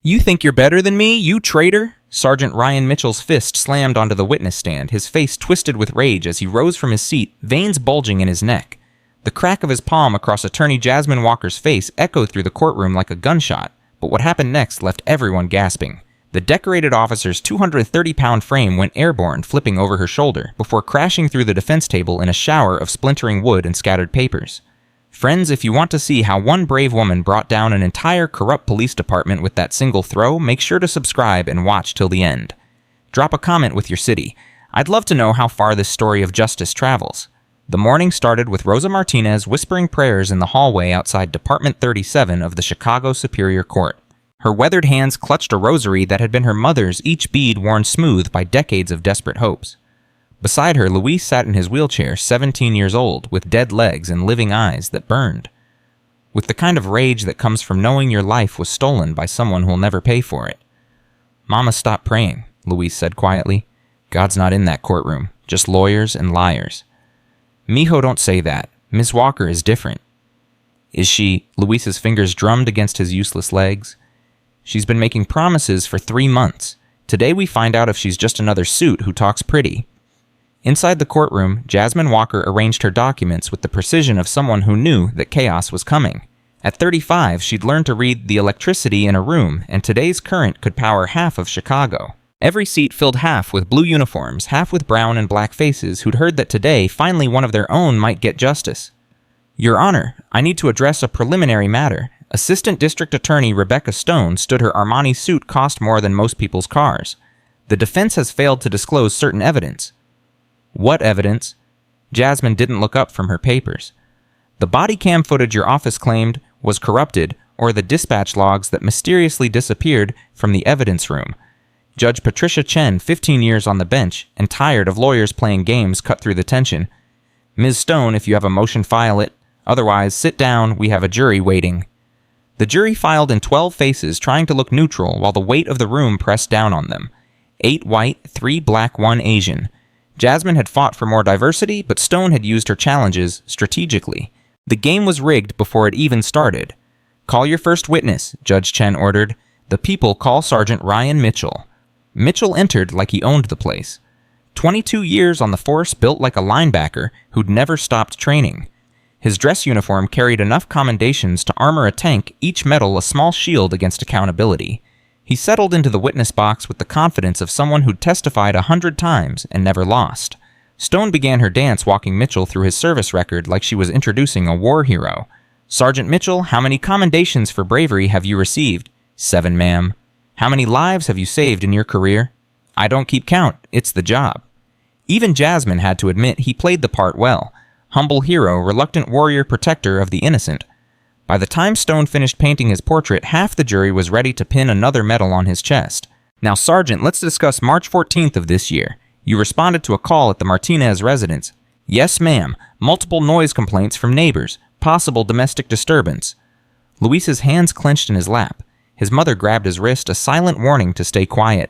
You think you're better than me, you traitor? Sergeant Ryan Mitchell's fist slammed onto the witness stand, his face twisted with rage as he rose from his seat, veins bulging in his neck. The crack of his palm across attorney Jasmine Walker's face echoed through the courtroom like a gunshot, but what happened next left everyone gasping. The decorated officer's 230-pound frame went airborne, flipping over her shoulder, before crashing through the defense table in a shower of splintering wood and scattered papers. Friends, if you want to see how one brave woman brought down an entire corrupt police department with that single throw, make sure to subscribe and watch till the end. Drop a comment with your city. I'd love to know how far this story of justice travels. The morning started with Rosa Martinez whispering prayers in the hallway outside Department 37 of the Chicago Superior Court. Her weathered hands clutched a rosary that had been her mother's, each bead worn smooth by decades of desperate hopes. Beside her, Luis sat in his wheelchair, 17 years old, with dead legs and living eyes that burned. With the kind of rage that comes from knowing your life was stolen by someone who'll never pay for it. "Mama, stop praying," Luis said quietly. "God's not in that courtroom, just lawyers and liars." "Mijo, don't say that. Miss Walker is different." "Is she?" Luis's fingers drummed against his useless legs. "She's been making promises for 3 months. Today we find out if she's just another suit who talks pretty." Inside the courtroom, Jasmine Walker arranged her documents with the precision of someone who knew that chaos was coming. At 35, she'd learned to read the electricity in a room, and today's current could power half of Chicago. Every seat filled half with blue uniforms, half with brown and black faces who'd heard that today, finally one of their own might get justice. "Your Honor, I need to address a preliminary matter. Assistant District Attorney Rebecca Stone stood her Armani suit cost more than most people's cars. The defense has failed to disclose certain evidence." "What evidence?" Jasmine didn't look up from her papers. "The body cam footage your office claimed was corrupted, or the dispatch logs that mysteriously disappeared from the evidence room." Judge Patricia Chen, 15 years on the bench, and tired of lawyers playing games, cut through the tension. "Ms. Stone, if you have a motion, file it. Otherwise, sit down, we have a jury waiting." The jury filed in 12 faces, trying to look neutral while the weight of the room pressed down on them. 8 white, 3 black, 1 Asian. Jasmine had fought for more diversity, but Stone had used her challenges strategically. The game was rigged before it even started. "Call your first witness," Judge Chen ordered. "The people call Sergeant Ryan Mitchell." Mitchell entered like he owned the place. 22 years on the force, built like a linebacker who'd never stopped training. His dress uniform carried enough commendations to armor a tank, each metal a small shield against accountability. He settled into the witness box with the confidence of someone who'd testified 100 times and never lost. Stone began her dance, walking Mitchell through his service record like she was introducing a war hero. "Sergeant Mitchell, how many commendations for bravery have you received?" "7, ma'am." "How many lives have you saved in your career?" "I don't keep count. It's the job." Even Jasmine had to admit he played the part well. Humble hero, reluctant warrior, protector of the innocent. By the time Stone finished painting his portrait, half the jury was ready to pin another medal on his chest. "Now, Sergeant, let's discuss March 14th of this year. You responded to a call at the Martinez residence." "Yes, ma'am. Multiple noise complaints from neighbors. Possible domestic disturbance." Luis's hands clenched in his lap. His mother grabbed his wrist, a silent warning to stay quiet.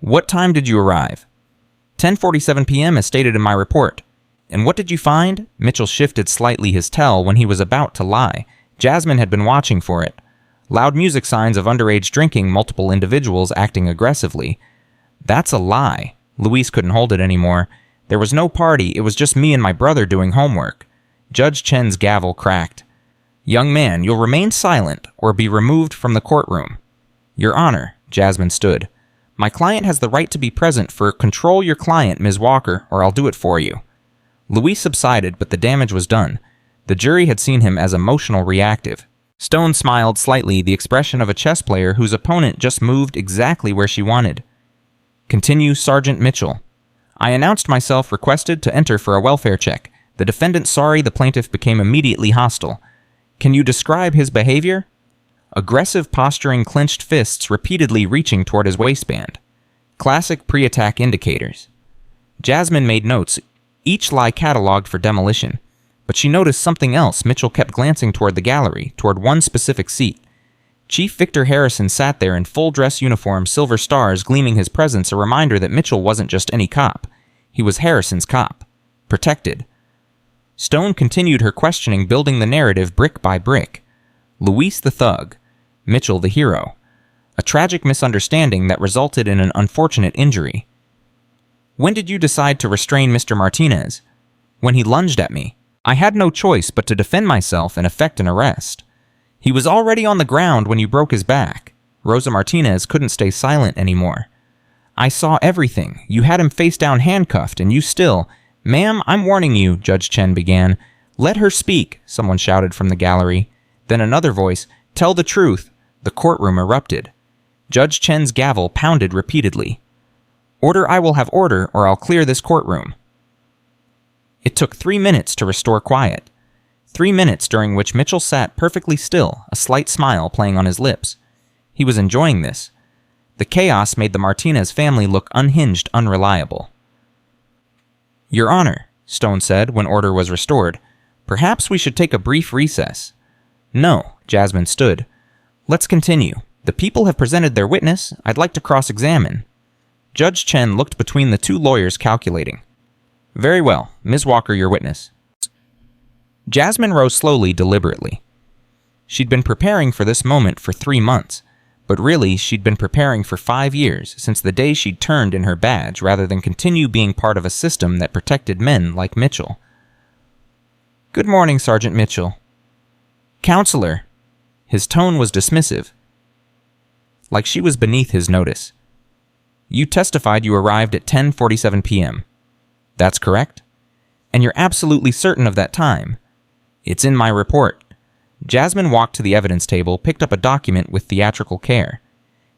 "What time did you arrive?" 10:47 p.m. as stated in my report." "And what did you find?" Mitchell shifted slightly his tell when he was about to lie. Jasmine had been watching for it. "Loud music signs of underage drinking, multiple individuals acting aggressively." "That's a lie." Luis couldn't hold it anymore. "There was no party, it was just me and my brother doing homework." Judge Chen's gavel cracked. "Young man, you'll remain silent or be removed from the courtroom." "Your Honor," Jasmine stood. "My client has the right to be present for control your client, Ms. Walker, or I'll do it for you." Luis subsided, but the damage was done. The jury had seen him as emotional reactive. Stone smiled slightly, the expression of a chess player whose opponent just moved exactly where she wanted. "Continue, Sergeant Mitchell." "I announced myself requested to enter for a welfare check. The defendant sorry, the plaintiff became immediately hostile." "Can you describe his behavior?" "Aggressive posturing, clenched fists repeatedly reaching toward his waistband." "Classic pre-attack indicators." Jasmine made notes, each lie cataloged for demolition. But she noticed something else. Mitchell kept glancing toward the gallery, toward one specific seat. Chief Victor Harrison sat there in full dress uniform, silver stars gleaming his presence, a reminder that Mitchell wasn't just any cop. He was Harrison's cop. Protected. Stone continued her questioning, building the narrative brick by brick. Luis the thug. Mitchell the hero. a tragic misunderstanding that resulted in an unfortunate injury. When did you decide to restrain Mr. Martinez? When he lunged at me. I had no choice but to defend myself and effect an arrest. He was already on the ground when you broke his back. Rosa Martinez couldn't stay silent anymore. I saw everything. You had him face down handcuffed, and you still... Ma'am, I'm warning you, Judge Chen began. Let her speak, someone shouted from the gallery. Then another voice, tell the truth. The courtroom erupted. Judge Chen's gavel pounded repeatedly. Order, I will have order, or I'll clear this courtroom. It took 3 minutes to restore quiet. 3 minutes during which Mitchell sat perfectly still, a slight smile playing on his lips. He was enjoying this. The chaos made the Martinez family look unhinged, unreliable. Your Honor, Stone said when order was restored, perhaps we should take a brief recess. No, Jasmine stood. Let's continue. The people have presented their witness. I'd like to cross-examine. Judge Chen looked between the two lawyers, calculating. Very well. Ms. Walker, your witness. Jasmine rose slowly, deliberately. She'd been preparing for this moment for 3 months, but really she'd been preparing for 5 years, since the day she'd turned in her badge rather than continue being part of a system that protected men like Mitchell. Good morning, Sergeant Mitchell. Counselor. His tone was dismissive, like she was beneath his notice. You testified you arrived at 10:47 p.m. That's correct? And you're absolutely certain of that time? It's in my report. Jasmine walked to the evidence table, picked up a document with theatrical care.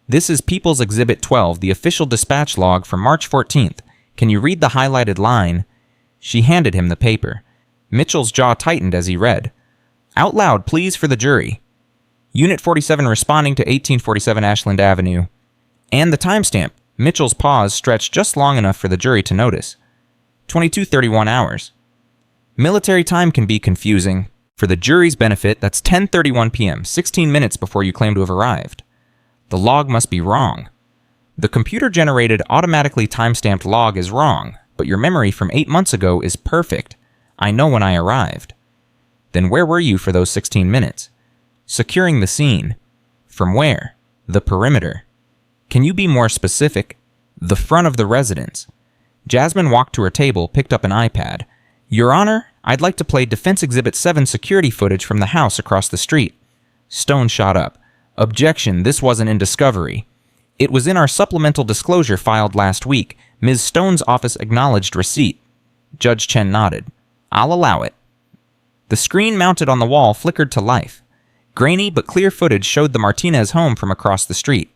This is People's Exhibit 12, the official dispatch log from March 14th. Can you read the highlighted line? She handed him the paper. Mitchell's jaw tightened as he read. Out loud, please, for the jury. Unit 47 responding to 1847 Ashland Avenue. And the timestamp. Mitchell's pause stretched just long enough for the jury to notice. 22:31 hours. Military time can be confusing. For the jury's benefit, that's 10:31 p.m., 16 minutes before you claim to have arrived. The log must be wrong. The computer-generated, automatically timestamped log is wrong, but your memory from 8 months ago is perfect. I know when I arrived. Then where were you for those 16 minutes? Securing the scene. From where? The perimeter. Can you be more specific? The front of the residence. Jasmine walked to her table, picked up an iPad. Your Honor, I'd like to play Defense Exhibit 7 security footage from the house across the street. Stone shot up. Objection, this wasn't in discovery. It was in our supplemental disclosure filed last week. Ms. Stone's office acknowledged receipt. Judge Chen nodded. I'll allow it. The screen mounted on the wall flickered to life. Grainy but clear footage showed the Martinez home from across the street.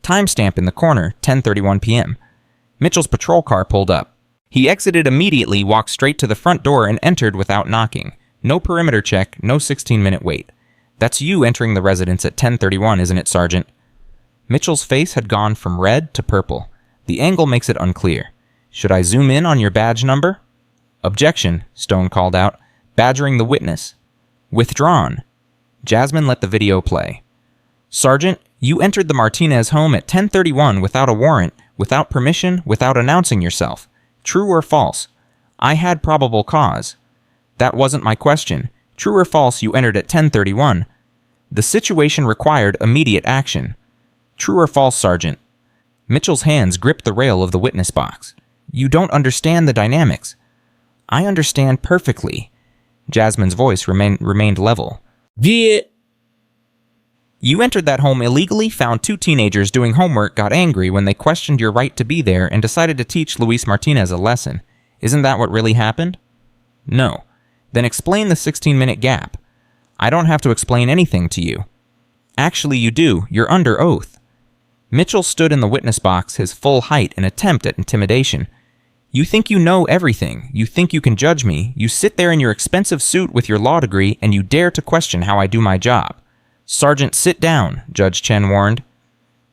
Timestamp in the corner, 10:31 p.m. Mitchell's patrol car pulled up. He exited immediately, walked straight to the front door, and entered without knocking. No perimeter check, no 16-minute wait. That's you entering the residence at 10:31, isn't it, Sergeant? Mitchell's face had gone from red to purple. The angle makes it unclear. Should I zoom in on your badge number? Objection, Stone called out, badgering the witness. Withdrawn. Jasmine let the video play. Sergeant, you entered the Martinez home at 10:31 without a warrant, without permission, without announcing yourself. True or false? I had probable cause. That wasn't my question. True or false, you entered at 10:31. The situation required immediate action. True or false, Sergeant? Mitchell's hands gripped the rail of the witness box. You don't understand the dynamics. I understand perfectly. Jasmine's voice remained level. You entered that home illegally, found 2 teenagers doing homework, got angry when they questioned your right to be there, and decided to teach Luis Martinez a lesson. Isn't that what really happened? No. Then explain the 16-minute gap. I don't have to explain anything to you. Actually, you do. You're under oath. Mitchell stood in the witness box, his full height, an attempt at intimidation. You think you know everything. You think you can judge me. You sit there in your expensive suit with your law degree, and you dare to question how I do my job. Sergeant, sit down, Judge Chen warned.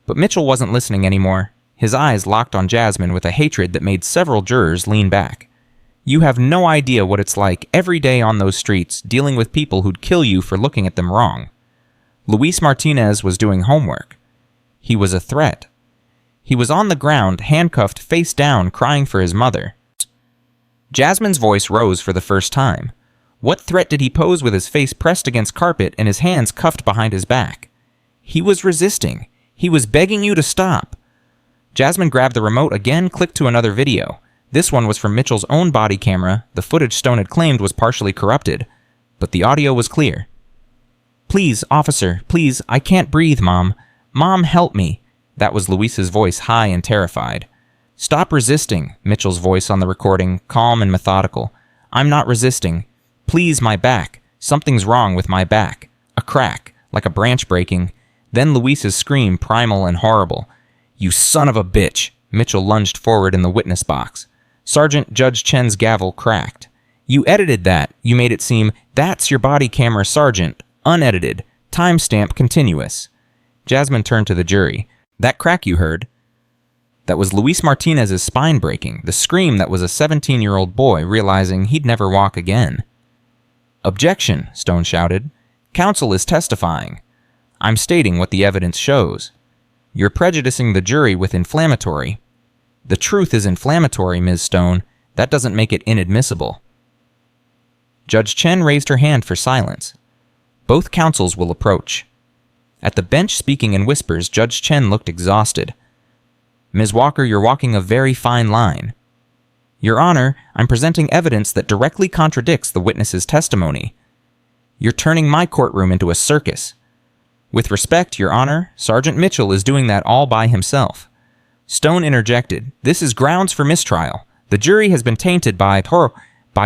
But Mitchell wasn't listening anymore. His eyes locked on Jasmine with a hatred that made several jurors lean back. You have no idea what it's like every day on those streets, dealing with people who'd kill you for looking at them wrong. Luis Martinez was doing homework. He was a threat. He was on the ground, handcuffed, face down, crying for his mother. Jasmine's voice rose for the first time. What threat did he pose with his face pressed against carpet and his hands cuffed behind his back? He was resisting. He was begging you to stop. Jasmine grabbed the remote again, clicked to another video. This one was from Mitchell's own body camera. The footage Stone had claimed was partially corrupted, but the audio was clear. "Please, officer, please, I can't breathe, Mom. Mom, help me." That was Luis's voice, high and terrified. "Stop resisting," Mitchell's voice on the recording, calm and methodical. "I'm not resisting. Please, my back. Something's wrong with my back. A crack, like a branch breaking." Then Luis's scream, primal and horrible. "You son of a bitch!" Mitchell lunged forward in the witness box. Sergeant Judge Chen's gavel cracked. "You edited that. You made it seem, that's your body camera, Sergeant. Unedited. Timestamp continuous." Jasmine turned to the jury. "That crack you heard? That was Luis Martinez's spine breaking, the scream that was a 17-year-old boy realizing he'd never walk again." "Objection," Stone shouted. "Counsel is testifying. I'm stating what the evidence shows. You're prejudicing the jury with inflammatory. The truth is inflammatory, Ms. Stone. That doesn't make it inadmissible." Judge Chen raised her hand for silence. "Both counsels will approach." At the bench, speaking in whispers, Judge Chen looked exhausted. "Ms. Walker, you're walking a very fine line." "Your Honor, I'm presenting evidence that directly contradicts the witness's testimony." "You're turning my courtroom into a circus." "With respect, Your Honor, Sergeant Mitchell is doing that all by himself." Stone interjected. "This is grounds for mistrial. The jury has been tainted by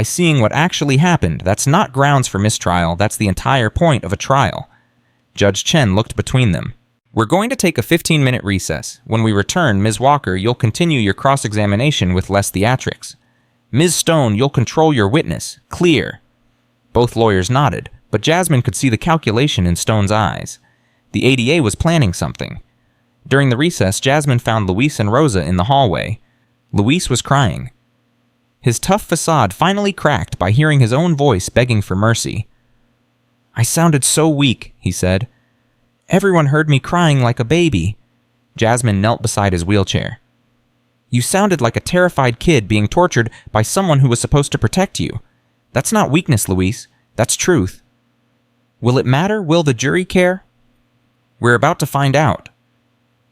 seeing what actually happened. That's not grounds for mistrial. That's the entire point of a trial." Judge Chen looked between them. "We're going to take a 15-minute recess. When we return, Ms. Walker, you'll continue your cross-examination with less theatrics. Ms. Stone, you'll control your witness. Clear." Both lawyers nodded, but Jasmine could see the calculation in Stone's eyes. The ADA was planning something. During the recess, Jasmine found Luis and Rosa in the hallway. Luis was crying. His tough facade finally cracked by hearing his own voice begging for mercy. "I sounded so weak," he said. "Everyone heard me crying like a baby." Jasmine knelt beside his wheelchair. "You sounded like a terrified kid being tortured by someone who was supposed to protect you. That's not weakness, Luis. That's truth." "Will it matter? Will the jury care?" "We're about to find out."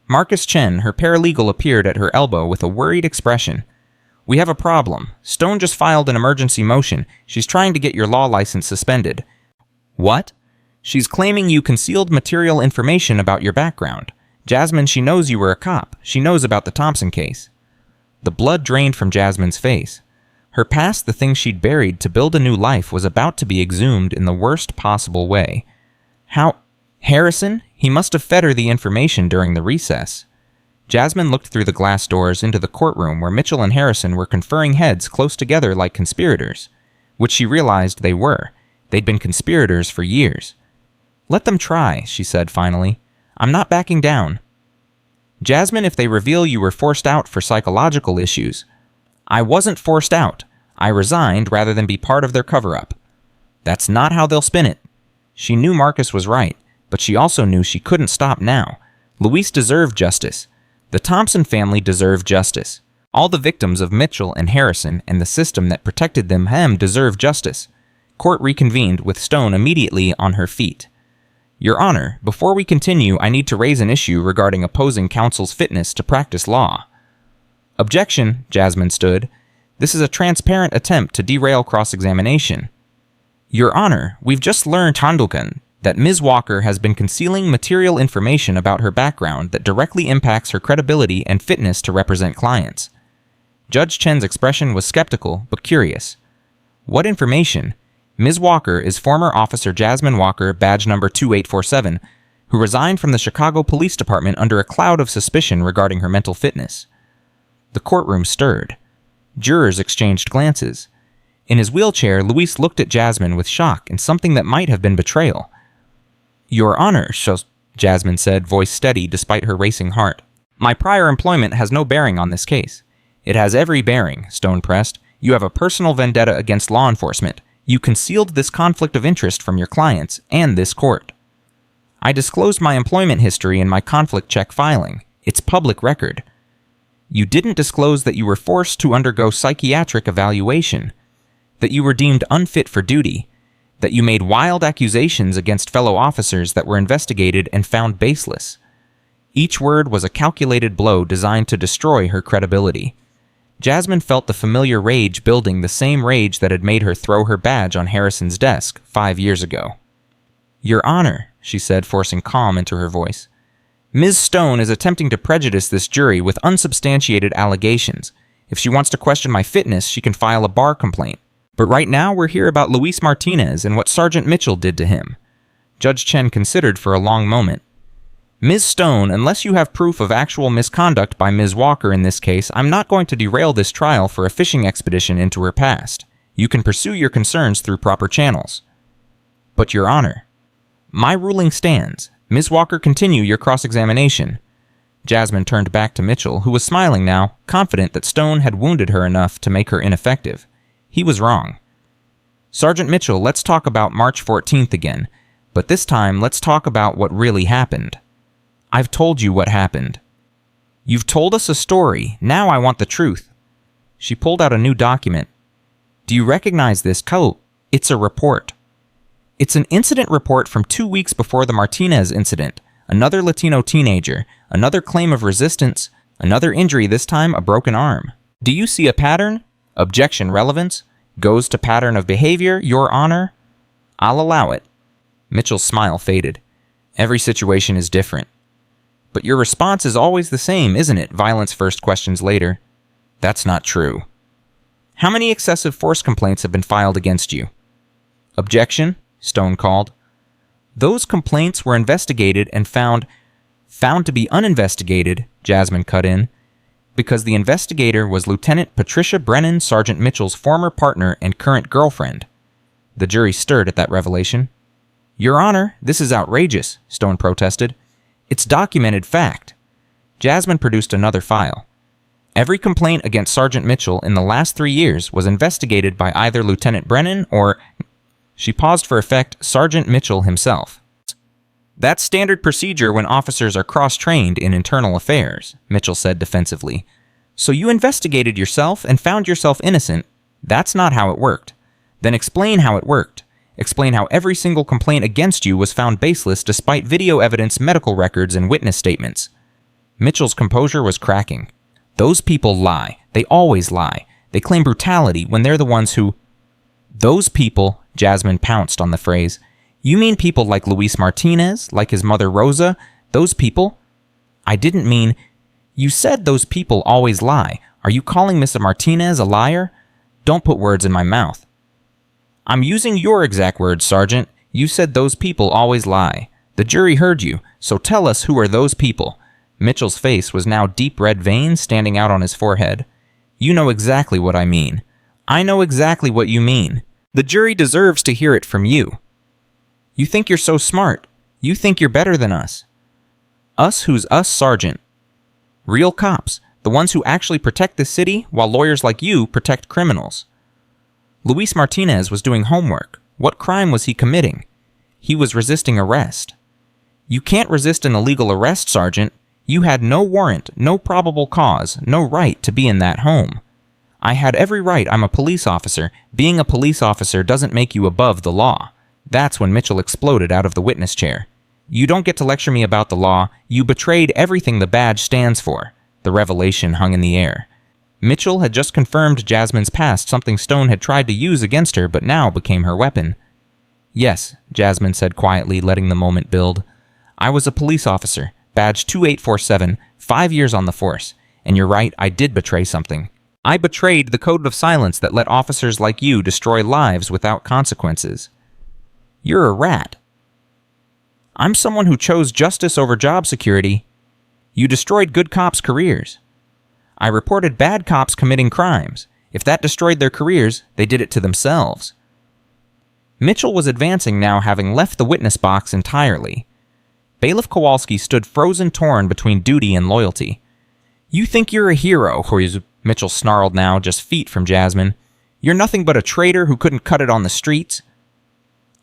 Marcus Chen, her paralegal, appeared at her elbow with a worried expression. "We have a problem. Stone just filed an emergency motion. She's trying to get your law license suspended." "What?" "She's claiming you concealed material information about your background. Jasmine, she knows you were a cop. She knows about the Thompson case." The blood drained from Jasmine's face. Her past, the thing she'd buried to build a new life, was about to be exhumed in the worst possible way. How? Harrison? He must have fed her the information during the recess. Jasmine looked through the glass doors into the courtroom where Mitchell and Harrison were conferring heads close together like conspirators, which she realized they were. They'd been conspirators for years. "Let them try," she said finally. "I'm not backing down." "Jasmine, if they reveal you were forced out for psychological issues." "I wasn't forced out. I resigned rather than be part of their cover-up." "That's not how they'll spin it." She knew Marcus was right, but she also knew she couldn't stop now. Luis deserved justice. The Thompson family deserved justice. All the victims of Mitchell and Harrison and the system that protected them deserved justice. Court reconvened with Stone immediately on her feet. "Your Honor, before we continue, I need to raise an issue regarding opposing counsel's fitness to practice law." "Objection," Jasmine stood. "This is a transparent attempt to derail cross-examination." "Your Honor, we've just learned Handukan that Ms. Walker has been concealing material information about her background that directly impacts her credibility and fitness to represent clients." Judge Chen's expression was skeptical but curious. "What information?" "Ms. Walker is former Officer Jasmine Walker, badge number 2847, who resigned from the Chicago Police Department under a cloud of suspicion regarding her mental fitness." The courtroom stirred. Jurors exchanged glances. In his wheelchair, Luis looked at Jasmine with shock and something that might have been betrayal. "Your Honor," Jasmine said, voice steady despite her racing heart. "My prior employment has no bearing on this case." "It has every bearing," Stone pressed. "You have a personal vendetta against law enforcement. You concealed this conflict of interest from your clients and this court." "I disclosed my employment history in my conflict check filing. It's public record." "You didn't disclose that you were forced to undergo psychiatric evaluation, that you were deemed unfit for duty, that you made wild accusations against fellow officers that were investigated and found baseless. Each word was a calculated blow designed to destroy her credibility. Jasmine felt the familiar rage building, the same rage that had made her throw her badge on Harrison's desk 5 years ago. "Your Honor," she said, forcing calm into her voice. "Ms. Stone is attempting to prejudice this jury with unsubstantiated allegations. If she wants to question my fitness, she can file a bar complaint. But right now we're here about Luis Martinez and what Sergeant Mitchell did to him." Judge Chen considered for a long moment. "Ms. Stone, unless you have proof of actual misconduct by Ms. Walker in this case, I'm not going to derail this trial for a fishing expedition into her past. You can pursue your concerns through proper channels." "But, Your Honor." "My ruling stands. Ms. Walker, continue your cross-examination." Jasmine turned back to Mitchell, who was smiling now, confident that Stone had wounded her enough to make her ineffective. He was wrong. "Sergeant Mitchell, let's talk about March 14th again, but this time let's talk about what really happened." "I've told you what happened." "You've told us a story. Now I want the truth." She pulled out a new document. "Do you recognize this? It's a report." "It's an incident report from 2 weeks before the Martinez incident. Another Latino teenager, another claim of resistance, another injury, this time a broken arm. Do you see a pattern? Objection relevance? Goes to pattern of behavior, Your Honor?" "I'll allow it." Mitchell's smile faded. "Every situation is different." "But your response is always the same, isn't it?" Violence first questions later. "That's not true." "How many excessive force complaints have been filed against you?" "Objection," Stone called. "Those complaints were investigated and found to be uninvestigated," Jasmine cut in, "because the investigator was Lieutenant Patricia Brennan, Sergeant Mitchell's former partner and current girlfriend." The jury stirred at that revelation. "Your Honor, this is outrageous," Stone protested. "It's documented fact." Jasmine produced another file. "Every complaint against Sergeant Mitchell in the last 3 years was investigated by either Lieutenant Brennan or," she paused for effect, "Sergeant Mitchell himself." "That's standard procedure when officers are cross-trained in internal affairs," Mitchell said defensively. "So you investigated yourself and found yourself innocent. That's not how it worked. Then explain how it worked. Explain how every single complaint against you was found baseless despite video evidence, medical records, and witness statements." Mitchell's composure was cracking. "Those people lie. They always lie. They claim brutality when they're the ones who—" "Those people," Jasmine pounced on the phrase. "You mean people like Luis Martinez, like his mother Rosa? Those people?" "I didn't mean—" "You said those people always lie. Are you calling Mr. Martinez a liar?" "Don't put words in my mouth." "I'm using your exact words, Sergeant. You said those people always lie. The jury heard you, so tell us who are those people." Mitchell's face was now deep red veins standing out on his forehead. "You know exactly what I mean. I know exactly what you mean. The jury deserves to hear it from you. You think you're so smart. You think you're better than us." "Us who's us, Sergeant?" "Real cops, the ones who actually protect the city while lawyers like you protect criminals." "Luis Martinez was doing homework. What crime was he committing?" "He was resisting arrest." "You can't resist an illegal arrest, Sergeant. You had no warrant, no probable cause, no right to be in that home." "I had every right. I'm a police officer. Being a police officer doesn't make you above the law." That's when Mitchell exploded out of the witness chair. "You don't get to lecture me about the law. You betrayed everything the badge stands for." The revelation hung in the air. Mitchell had just confirmed Jasmine's past, something Stone had tried to use against her but now became her weapon. "Yes," Jasmine said quietly, letting the moment build. "I was a police officer, badge 2847, 5 years on the force. And you're right, I did betray something. I betrayed the code of silence that let officers like you destroy lives without consequences." "You're a rat." "I'm someone who chose justice over job security." "You destroyed good cops' careers." "I reported bad cops committing crimes. If that destroyed their careers, they did it to themselves." Mitchell was advancing now, having left the witness box entirely. Bailiff Kowalski stood frozen, torn between duty and loyalty. "You think you're a hero," Mitchell snarled now, just feet from Jasmine. "You're nothing but a traitor who couldn't cut it on the streets."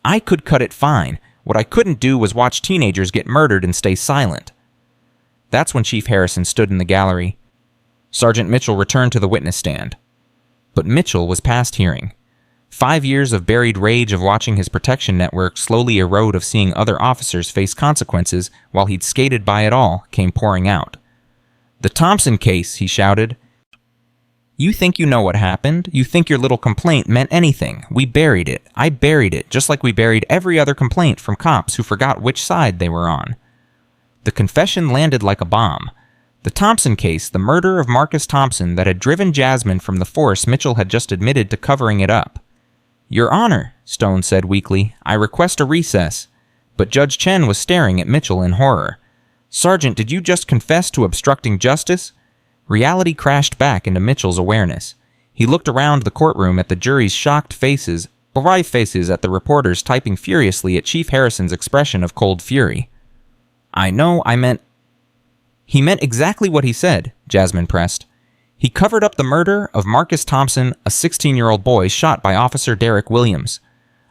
"I could cut it fine. What I couldn't do was watch teenagers get murdered and stay silent." That's when Chief Harrison stood in the gallery. Sergeant Mitchell returned to the witness stand. But Mitchell was past hearing. 5 years of buried rage of watching his protection network slowly erode, of seeing other officers face consequences while he'd skated by it all, came pouring out. "The Thompson case," he shouted. "You think you know what happened? You think your little complaint meant anything? We buried it. I buried it, just like we buried every other complaint from cops who forgot which side they were on." The confession landed like a bomb. The Thompson case, the murder of Marcus Thompson that had driven Jasmine from the force Mitchell had just admitted to covering it up. "Your Honor," Stone said weakly, "I request a recess." But Judge Chen was staring at Mitchell in horror. "Sergeant, did you just confess to obstructing justice?" Reality crashed back into Mitchell's awareness. He looked around the courtroom at the jury's shocked faces, bright faces at the reporters typing furiously at Chief Harrison's expression of cold fury. "I know, I meant..." "He meant exactly what he said," Jasmine pressed. "He covered up the murder of Marcus Thompson, a 16-year-old boy shot by Officer Derek Williams.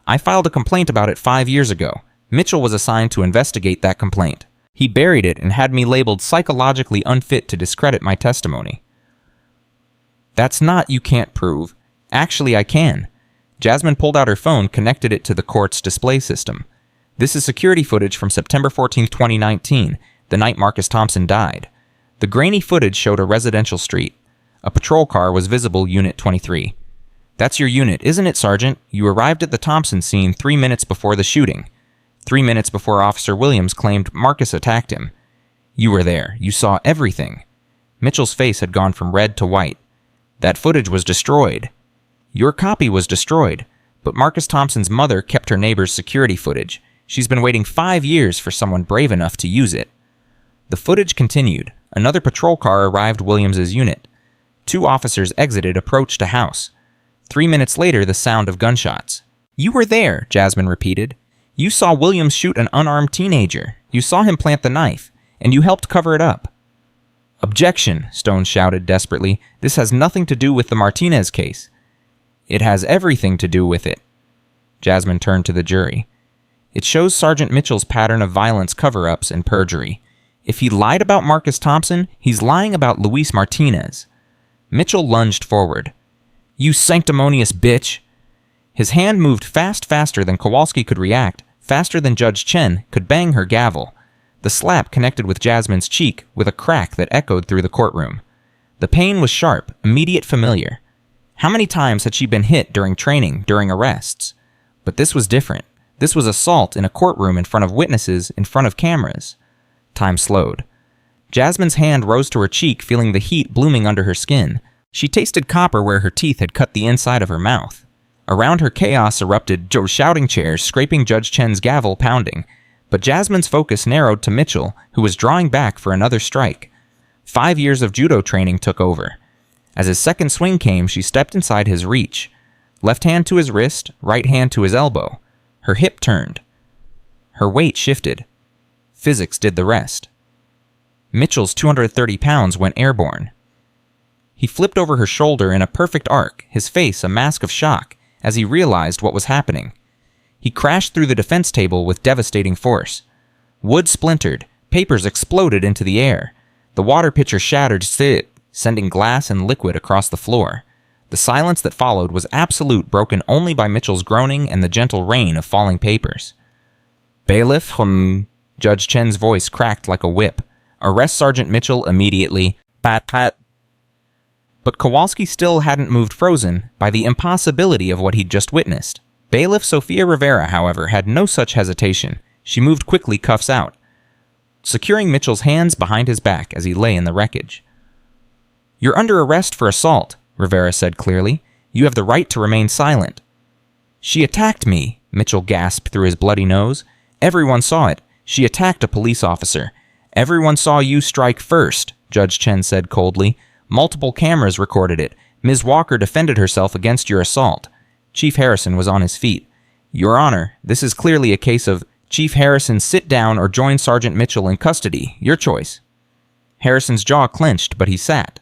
I filed a complaint about it 5 years ago. Mitchell was assigned to investigate that complaint. He buried it and had me labeled psychologically unfit to discredit my testimony." "That's not you can't prove. Actually, I can." Jasmine pulled out her phone, connected it to the court's display system. "This is security footage from September 14, 2019, the night Marcus Thompson died. The grainy footage showed a residential street. A patrol car was visible, Unit 23. That's your unit, isn't it, Sergeant? You arrived at the Thompson scene 3 minutes before the shooting. 3 minutes before Officer Williams claimed Marcus attacked him. You were there. You saw everything." Mitchell's face had gone from red to white. "That footage was destroyed." "Your copy was destroyed, but Marcus Thompson's mother kept her neighbor's security footage. She's been waiting 5 years for someone brave enough to use it." The footage continued. Another patrol car arrived Williams's unit. 2 officers exited, approached a house. 3 minutes later, the sound of gunshots. "You were there," Jasmine repeated. "You saw Williams shoot an unarmed teenager. You saw him plant the knife, and you helped cover it up." "Objection," Stone shouted desperately. "This has nothing to do with the Martinez case." "It has everything to do with it." Jasmine turned to the jury. "It shows Sergeant Mitchell's pattern of violence, cover-ups, and perjury. If he lied about Marcus Thompson, he's lying about Luis Martinez." Mitchell lunged forward. "You sanctimonious bitch!" His hand moved faster than Kowalski could react, faster than Judge Chen could bang her gavel. The slap connected with Jasmine's cheek with a crack that echoed through the courtroom. The pain was sharp, immediate, familiar. How many times had she been hit during training, during arrests? But this was different. This was assault in a courtroom in front of witnesses, in front of cameras. Time slowed. Jasmine's hand rose to her cheek, feeling the heat blooming under her skin. She tasted copper where her teeth had cut the inside of her mouth. Around her chaos erupted shouting chairs, scraping Judge Chen's gavel pounding. But Jasmine's focus narrowed to Mitchell, who was drawing back for another strike. 5 years of judo training took over. As his second swing came, she stepped inside his reach. Left hand to his wrist, right hand to his elbow. Her hip turned. Her weight shifted. Physics did the rest. Mitchell's 230 pounds went airborne. He flipped over her shoulder in a perfect arc, his face a mask of shock, as he realized what was happening. He crashed through the defense table with devastating force. Wood splintered, papers exploded into the air. The water pitcher shattered, sending glass and liquid across the floor. The silence that followed was absolute, broken only by Mitchell's groaning and the gentle rain of falling papers. "Bailiff, Judge Chen's voice cracked like a whip. "Arrest Sergeant Mitchell immediately. Pat, pat." But Kowalski still hadn't moved, frozen by the impossibility of what he'd just witnessed. Bailiff Sofia Rivera, however, had no such hesitation. She moved quickly, cuffs out, securing Mitchell's hands behind his back as he lay in the wreckage. "You're under arrest for assault," Rivera said clearly. "You have the right to remain silent." "She attacked me," Mitchell gasped through his bloody nose. "Everyone saw it. She attacked a police officer." "Everyone saw you strike first," Judge Chen said coldly. "Multiple cameras recorded it. Ms. Walker defended herself against your assault." Chief Harrison was on his feet. "Your Honor, this is clearly a case of..." "Chief Harrison, sit down or join Sergeant Mitchell in custody. Your choice." Harrison's jaw clenched, but he sat.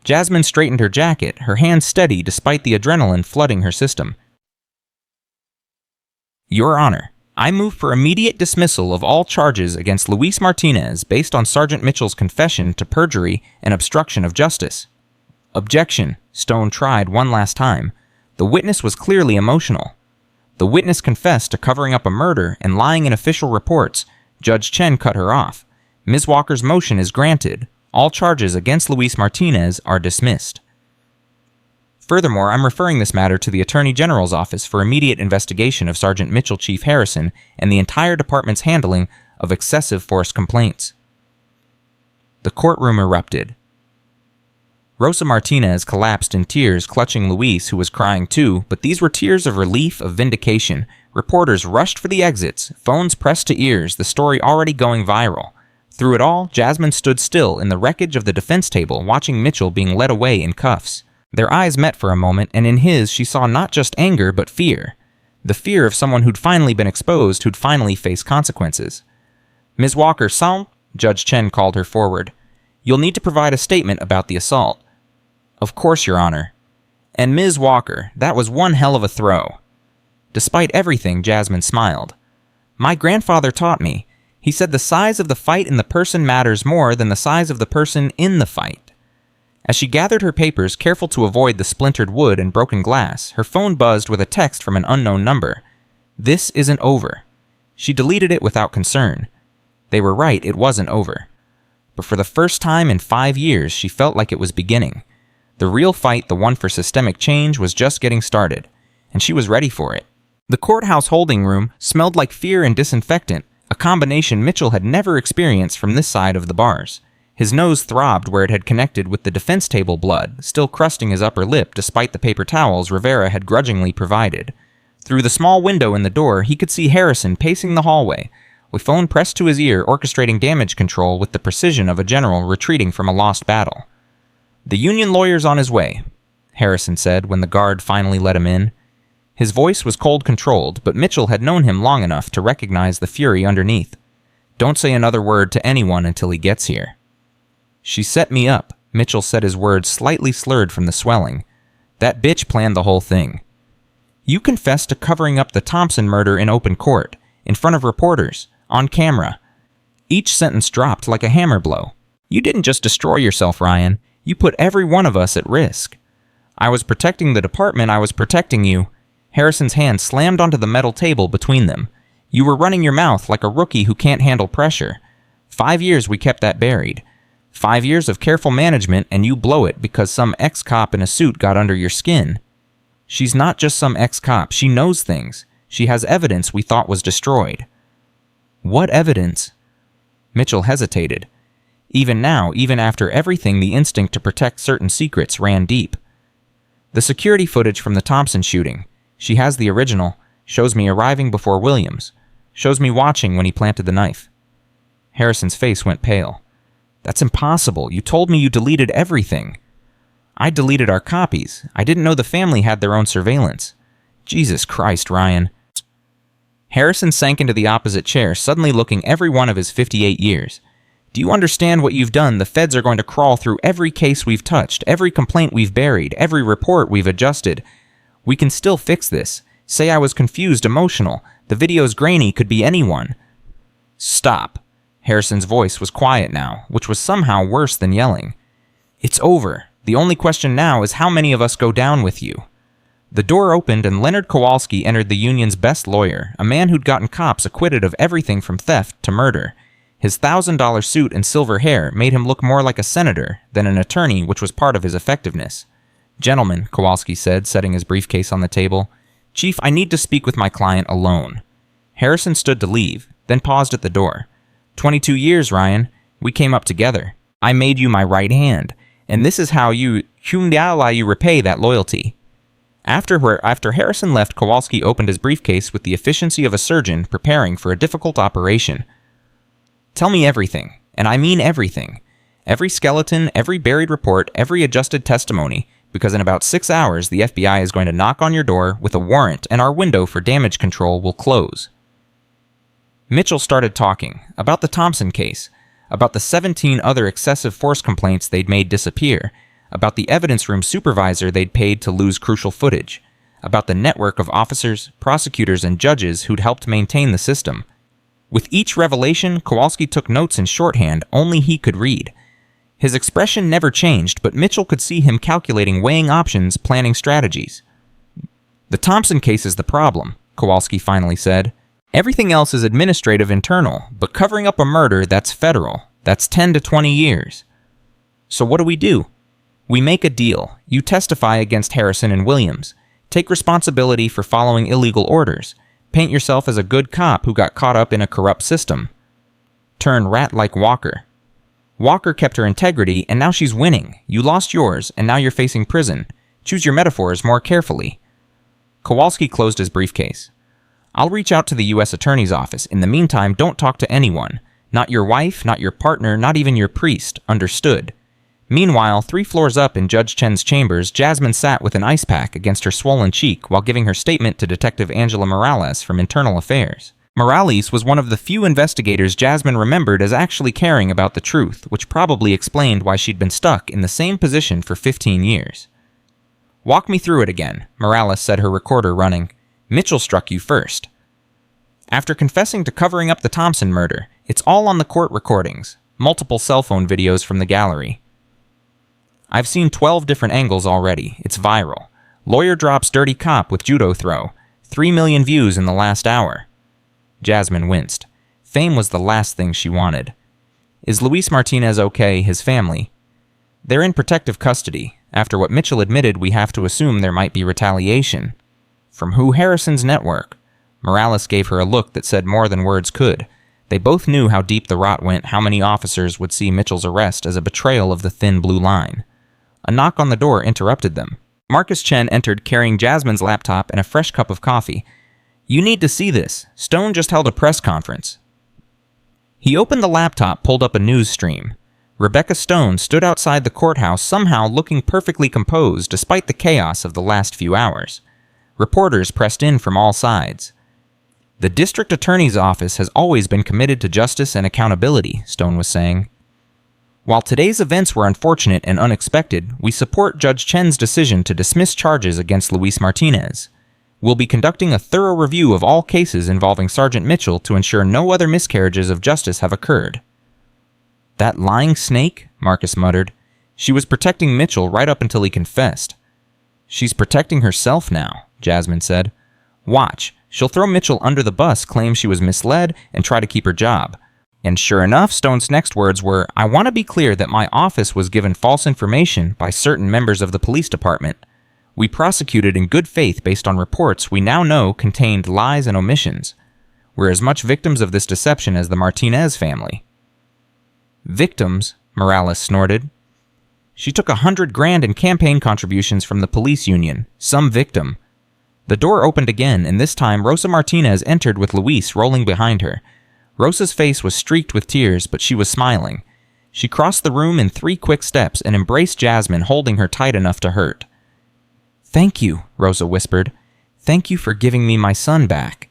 Jasmine straightened her jacket, her hands steady despite the adrenaline flooding her system. "Your Honor, I move for immediate dismissal of all charges against Luis Martinez based on Sergeant Mitchell's confession to perjury and obstruction of justice." "Objection," Stone tried one last time. The witness was clearly emotional. The witness confessed to covering up a murder and lying in official reports. Judge Chen cut her off. Ms. Walker's motion is granted. All charges against Luis Martinez are dismissed. Furthermore, I'm referring this matter to the Attorney General's office for immediate investigation of Sergeant Mitchell Chief Harrison and the entire department's handling of excessive force complaints. The courtroom erupted. Rosa Martinez collapsed in tears, clutching Luis, who was crying too, but these were tears of relief, of vindication. Reporters rushed for the exits, phones pressed to ears, the story already going viral. Through it all, Jasmine stood still in the wreckage of the defense table, watching Mitchell being led away in cuffs. Their eyes met for a moment, and in his she saw not just anger, but fear. The fear of someone who'd finally been exposed, who'd finally face consequences. Ms. Walker, Judge Chen called her forward. You'll need to provide a statement about the assault. Of course, Your Honor. And Ms. Walker, that was one hell of a throw. Despite everything, Jasmine smiled. My grandfather taught me. He said the size of the fight and the person matters more than the size of the person in the fight. As she gathered her papers, careful to avoid the splintered wood and broken glass, her phone buzzed with a text from an unknown number. This isn't over. She deleted it without concern. They were right, it wasn't over. But for the first time in 5 years, she felt like it was beginning. The real fight, the one for systemic change, was just getting started, and she was ready for it. The courthouse holding room smelled like fear and disinfectant, a combination Mitchell had never experienced from this side of the bars. His nose throbbed where it had connected with the defense table blood, still crusting his upper lip despite the paper towels Rivera had grudgingly provided. Through the small window in the door, he could see Harrison pacing the hallway, with phone pressed to his ear, orchestrating damage control with the precision of a general retreating from a lost battle. The union lawyer's on his way, Harrison said when the guard finally let him in. His voice was cold-controlled, but Mitchell had known him long enough to recognize the fury underneath. Don't say another word to anyone until he gets here. She set me up, Mitchell said, his words slightly slurred from the swelling. That bitch planned the whole thing. You confessed to covering up the Thompson murder in open court, in front of reporters, on camera. Each sentence dropped like a hammer blow. You didn't just destroy yourself, Ryan. You put every one of us at risk. I was protecting the department, I was protecting you. Harrison's hand slammed onto the metal table between them. You were running your mouth like a rookie who can't handle pressure. 5 years we kept that buried. 5 years of careful management, and you blow it because some ex-cop in a suit got under your skin. She's not just some ex-cop. She knows things. She has evidence we thought was destroyed. What evidence? Mitchell hesitated. Even now, even after everything, the instinct to protect certain secrets ran deep. The security footage from the Thompson shooting. She has the original. Shows me arriving before Williams. Shows me watching when he planted the knife. Harrison's face went pale. That's impossible. You told me you deleted everything. I deleted our copies. I didn't know the family had their own surveillance. Jesus Christ, Ryan. Harrison sank into the opposite chair, suddenly looking every one of his 58 years. Do you understand what you've done? The feds are going to crawl through every case we've touched, every complaint we've buried, every report we've adjusted. We can still fix this. Say I was confused, emotional. The video's grainy, could be anyone. Stop. Harrison's voice was quiet now, which was somehow worse than yelling. It's over. The only question now is how many of us go down with you. The door opened and Leonard Kowalski entered the union's best lawyer, a man who'd gotten cops acquitted of everything from theft to murder. His $1,000 suit and silver hair made him look more like a senator than an attorney, which was part of his effectiveness. Gentlemen, Kowalski said, setting his briefcase on the table. Chief, I need to speak with my client alone. Harrison stood to leave, then paused at the door. 22 years, Ryan. We came up together. I made you my right hand, and this is how you repay that loyalty. After Harrison left, Kowalski opened his briefcase with the efficiency of a surgeon preparing for a difficult operation. Tell me everything, and I mean everything. Every skeleton, every buried report, every adjusted testimony, because in about 6 hours the FBI is going to knock on your door with a warrant and our window for damage control will close. Mitchell started talking about the Thompson case, about the 17 other excessive force complaints they'd made disappear, about the evidence room supervisor they'd paid to lose crucial footage, about the network of officers, prosecutors, and judges who'd helped maintain the system. With each revelation, Kowalski took notes in shorthand only he could read. His expression never changed, but Mitchell could see him calculating, weighing options, planning strategies. The Thompson case is the problem, Kowalski finally said. Everything else is administrative internal, but covering up a murder, that's federal. That's 10 to 20 years. So what do? We make a deal. You testify against Harrison and Williams. Take responsibility for following illegal orders. Paint yourself as a good cop who got caught up in a corrupt system. Turn rat like Walker. Walker kept her integrity, and now she's winning. You lost yours, and now you're facing prison. Choose your metaphors more carefully. Kowalski closed his briefcase. I'll reach out to the U.S. Attorney's Office. In the meantime, don't talk to anyone. Not your wife, not your partner, not even your priest. Understood. Meanwhile, 3 floors up in Judge Chen's chambers, Jasmine sat with an ice pack against her swollen cheek while giving her statement to Detective Angela Morales from Internal Affairs. Morales was one of the few investigators Jasmine remembered as actually caring about the truth, which probably explained why she'd been stuck in the same position for 15 years. Walk me through it again, Morales said, her recorder running. Mitchell struck you first. After confessing to covering up the Thompson murder, it's all on the court recordings, multiple cell phone videos from the gallery. I've seen 12 different angles already. It's viral. Lawyer drops dirty cop with judo throw. 3 million views in the last hour. Jasmine winced. Fame was the last thing she wanted. Is Luis Martinez okay, his family? They're in protective custody. After what Mitchell admitted, we have to assume there might be retaliation. From who? Harrison's network. Morales gave her a look that said more than words could. They both knew how deep the rot went, how many officers would see Mitchell's arrest as a betrayal of the thin blue line. A knock on the door interrupted them. Marcus Chen entered carrying Jasmine's laptop and a fresh cup of coffee. You need to see this. Stone just held a press conference. He opened the laptop, pulled up a news stream. Rebecca Stone stood outside the courthouse, somehow looking perfectly composed despite the chaos of the last few hours. Reporters pressed in from all sides. The district attorney's office has always been committed to justice and accountability, Stone was saying. While today's events were unfortunate and unexpected, we support Judge Chen's decision to dismiss charges against Luis Martinez. We'll be conducting a thorough review of all cases involving Sergeant Mitchell to ensure no other miscarriages of justice have occurred. That lying snake, Marcus muttered. She was protecting Mitchell right up until he confessed. She's protecting herself now, Jasmine said. Watch, she'll throw Mitchell under the bus, claim she was misled, and try to keep her job. And sure enough, Stone's next words were, I want to be clear that my office was given false information by certain members of the police department. We prosecuted in good faith based on reports we now know contained lies and omissions. We're as much victims of this deception as the Martinez family. Victims? Morales snorted. She took $100,000 in campaign contributions from the police union. Some victim. The door opened again, and this time Rosa Martinez entered with Luis rolling behind her. Rosa's face was streaked with tears, but she was smiling. She crossed the room in 3 quick steps and embraced Jasmine, holding her tight enough to hurt. Thank you, Rosa whispered. Thank you for giving me my son back.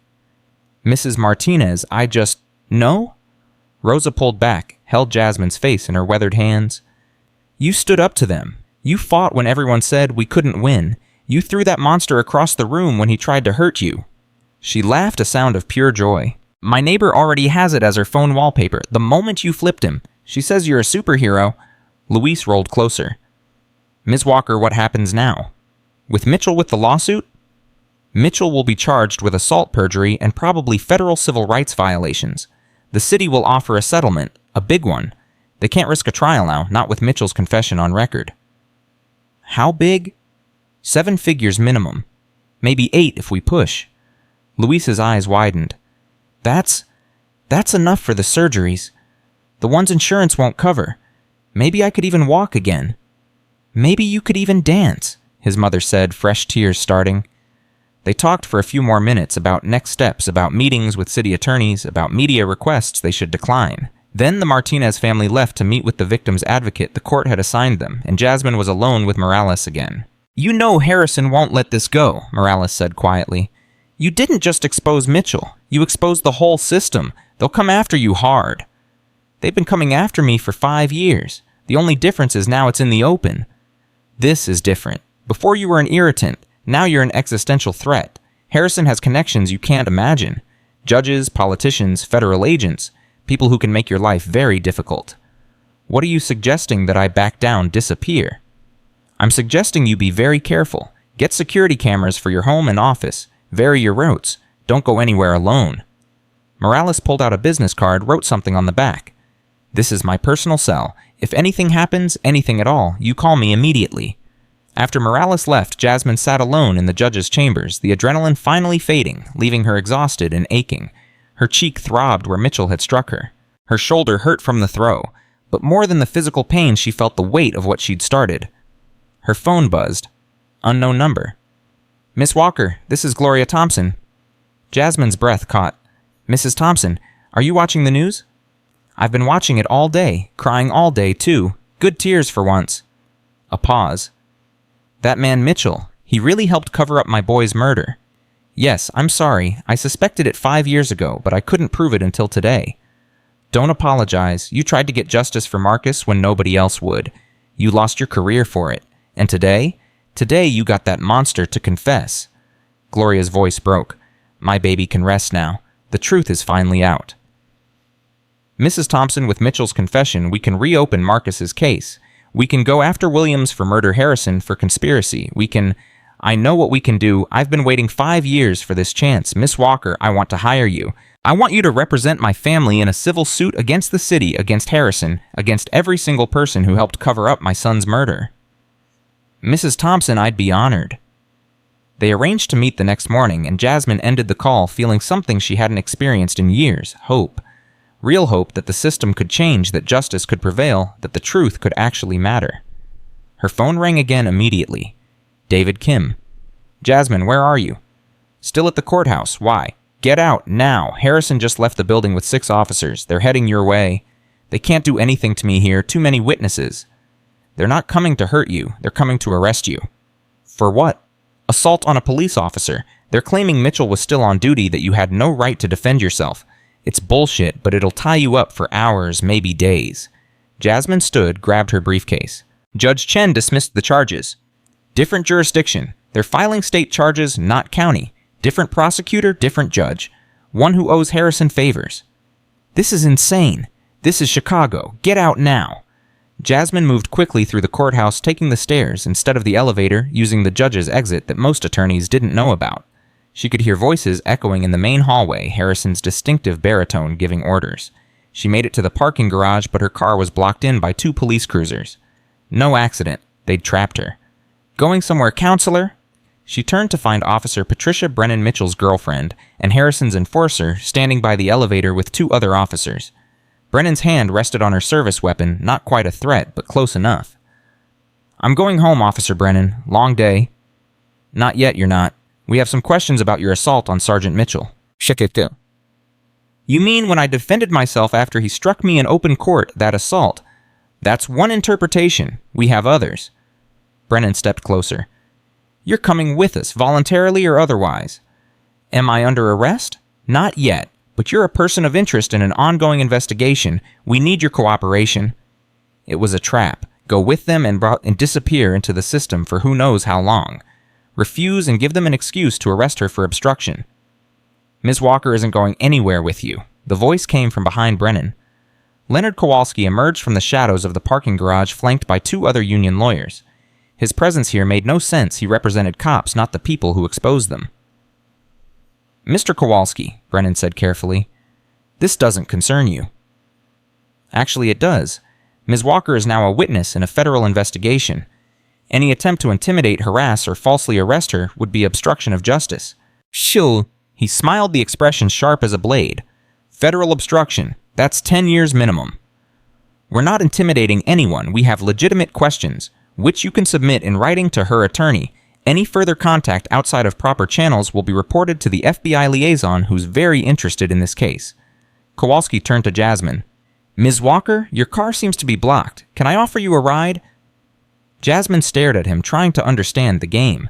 Mrs. Martinez, I just... No? Rosa pulled back, held Jasmine's face in her weathered hands. You stood up to them. You fought when everyone said we couldn't win. You threw that monster across the room when he tried to hurt you. She laughed, a sound of pure joy. My neighbor already has it as her phone wallpaper, the moment you flipped him. She says you're a superhero. Luis rolled closer. Ms. Walker, what happens now? With Mitchell with the lawsuit? Mitchell will be charged with assault, perjury, and probably federal civil rights violations. The city will offer a settlement, a big one. They can't risk a trial now, not with Mitchell's confession on record. How big? 7 figures minimum. Maybe 8 if we push. Luis's eyes widened. That's enough for the surgeries. The ones insurance won't cover. Maybe I could even walk again. Maybe you could even dance, his mother said, fresh tears starting. They talked for a few more minutes about next steps, about meetings with city attorneys, about media requests they should decline. Then the Martinez family left to meet with the victim's advocate the court had assigned them, and Jasmine was alone with Morales again. You know Harrison won't let this go, Morales said quietly. You didn't just expose Mitchell. You exposed the whole system. They'll come after you hard. They've been coming after me for 5 years. The only difference is now it's in the open. This is different. Before you were an irritant. Now you're an existential threat. Harrison has connections you can't imagine. Judges, politicians, federal agents. People who can make your life very difficult. What are you suggesting, that I back down, disappear? I'm suggesting you be very careful. Get security cameras for your home and office. Vary your routes. Don't go anywhere alone. Morales pulled out a business card, wrote something on the back. This is my personal cell. If anything happens, anything at all, you call me immediately. After Morales left, Jasmine sat alone in the judge's chambers, the adrenaline finally fading, leaving her exhausted and aching. Her cheek throbbed where Mitchell had struck her. Her shoulder hurt from the throw, but more than the physical pain, she felt the weight of what she'd started. Her phone buzzed. Unknown number. Miss Walker, this is Gloria Thompson. Jasmine's breath caught. Mrs. Thompson, are you watching the news? I've been watching it all day, crying all day, too. Good tears for once. A pause. That man Mitchell, he really helped cover up my boy's murder. Yes, I'm sorry. I suspected it 5 years ago, but I couldn't prove it until today. Don't apologize. You tried to get justice for Marcus when nobody else would. You lost your career for it. And today you got that monster to confess. Gloria's voice broke. My baby can rest now. The truth is finally out. Mrs. Thompson, with Mitchell's confession, we can reopen Marcus's case. We can go after Williams for murder, Harrison for conspiracy. I know what we can do. I've been waiting 5 years for this chance. Miss Walker, I want to hire you. I want you to represent my family in a civil suit against the city, against Harrison, against every single person who helped cover up my son's murder. Mrs. Thompson, I'd be honored. They arranged to meet the next morning, and Jasmine ended the call feeling something she hadn't experienced in years, hope. Real hope that the system could change, that justice could prevail, that the truth could actually matter. Her phone rang again immediately. David Kim. Jasmine, where are you? Still at the courthouse. Why? Get out, now. Harrison just left the building with 6 officers. They're heading your way. They can't do anything to me here. Too many witnesses. They're not coming to hurt you. They're coming to arrest you. For what? Assault on a police officer. They're claiming Mitchell was still on duty, that you had no right to defend yourself. It's bullshit, but it'll tie you up for hours, maybe days. Jasmine stood, grabbed her briefcase. Judge Chen dismissed the charges. Different jurisdiction. They're filing state charges, not county. Different prosecutor, different judge. One who owes Harrison favors. This is insane. This is Chicago. Get out now. Jasmine moved quickly through the courthouse, taking the stairs instead of the elevator, using the judge's exit that most attorneys didn't know about. She could hear voices echoing in the main hallway, Harrison's distinctive baritone giving orders. She made it to the parking garage, but her car was blocked in by 2 police cruisers. No accident. They'd trapped her. Going somewhere, counselor? She turned to find Officer Patricia Brennan Mitchell's girlfriend and Harrison's enforcer standing by the elevator with 2 other officers. Brennan's hand rested on her service weapon, not quite a threat, but close enough. I'm going home, Officer Brennan. Long day. Not yet, you're not. We have some questions about your assault on Sergeant Mitchell. You mean when I defended myself after he struck me in open court, that assault? That's one interpretation. We have others. Brennan stepped closer. You're coming with us, voluntarily or otherwise. Am I under arrest? Not yet, but you're a person of interest in an ongoing investigation. We need your cooperation. It was a trap. Go with them and disappear into the system for who knows how long. Refuse and give them an excuse to arrest her for obstruction. Ms. Walker isn't going anywhere with you. The voice came from behind Brennan. Leonard Kowalski emerged from the shadows of the parking garage, flanked by 2 other union lawyers. His presence here made no sense. He represented cops, not the people who exposed them. Mr. Kowalski, Brennan said carefully, this doesn't concern you. Actually, it does. Ms. Walker is now a witness in a federal investigation. Any attempt to intimidate, harass, or falsely arrest her would be obstruction of justice. Shoo! He smiled, the expression sharp as a blade. Federal obstruction. That's 10 years minimum. We're not intimidating anyone. We have legitimate questions, which you can submit in writing to her attorney. Any further contact outside of proper channels will be reported to the FBI liaison, who's very interested in this case. Kowalski turned to Jasmine. Ms. Walker, your car seems to be blocked. Can I offer you a ride? Jasmine stared at him, trying to understand the game.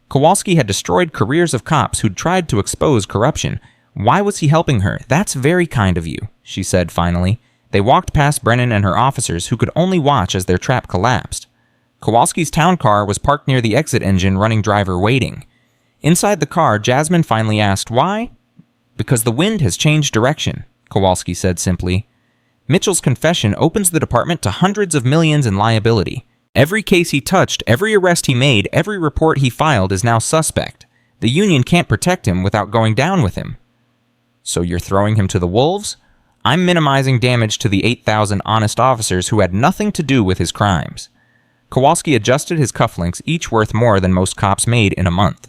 Kowalski had destroyed careers of cops who'd tried to expose corruption. Why was he helping her? That's very kind of you, she said finally. They walked past Brennan and her officers, who could only watch as their trap collapsed. Kowalski's town car was parked near the exit engine, running driver waiting. Inside the car, Jasmine finally asked, why? Because the wind has changed direction, Kowalski said simply. Mitchell's confession opens the department to hundreds of millions in liability. Every case he touched, every arrest he made, every report he filed is now suspect. The union can't protect him without going down with him. So you're throwing him to the wolves? I'm minimizing damage to the 8,000 honest officers who had nothing to do with his crimes. Kowalski adjusted his cufflinks, each worth more than most cops made in a month.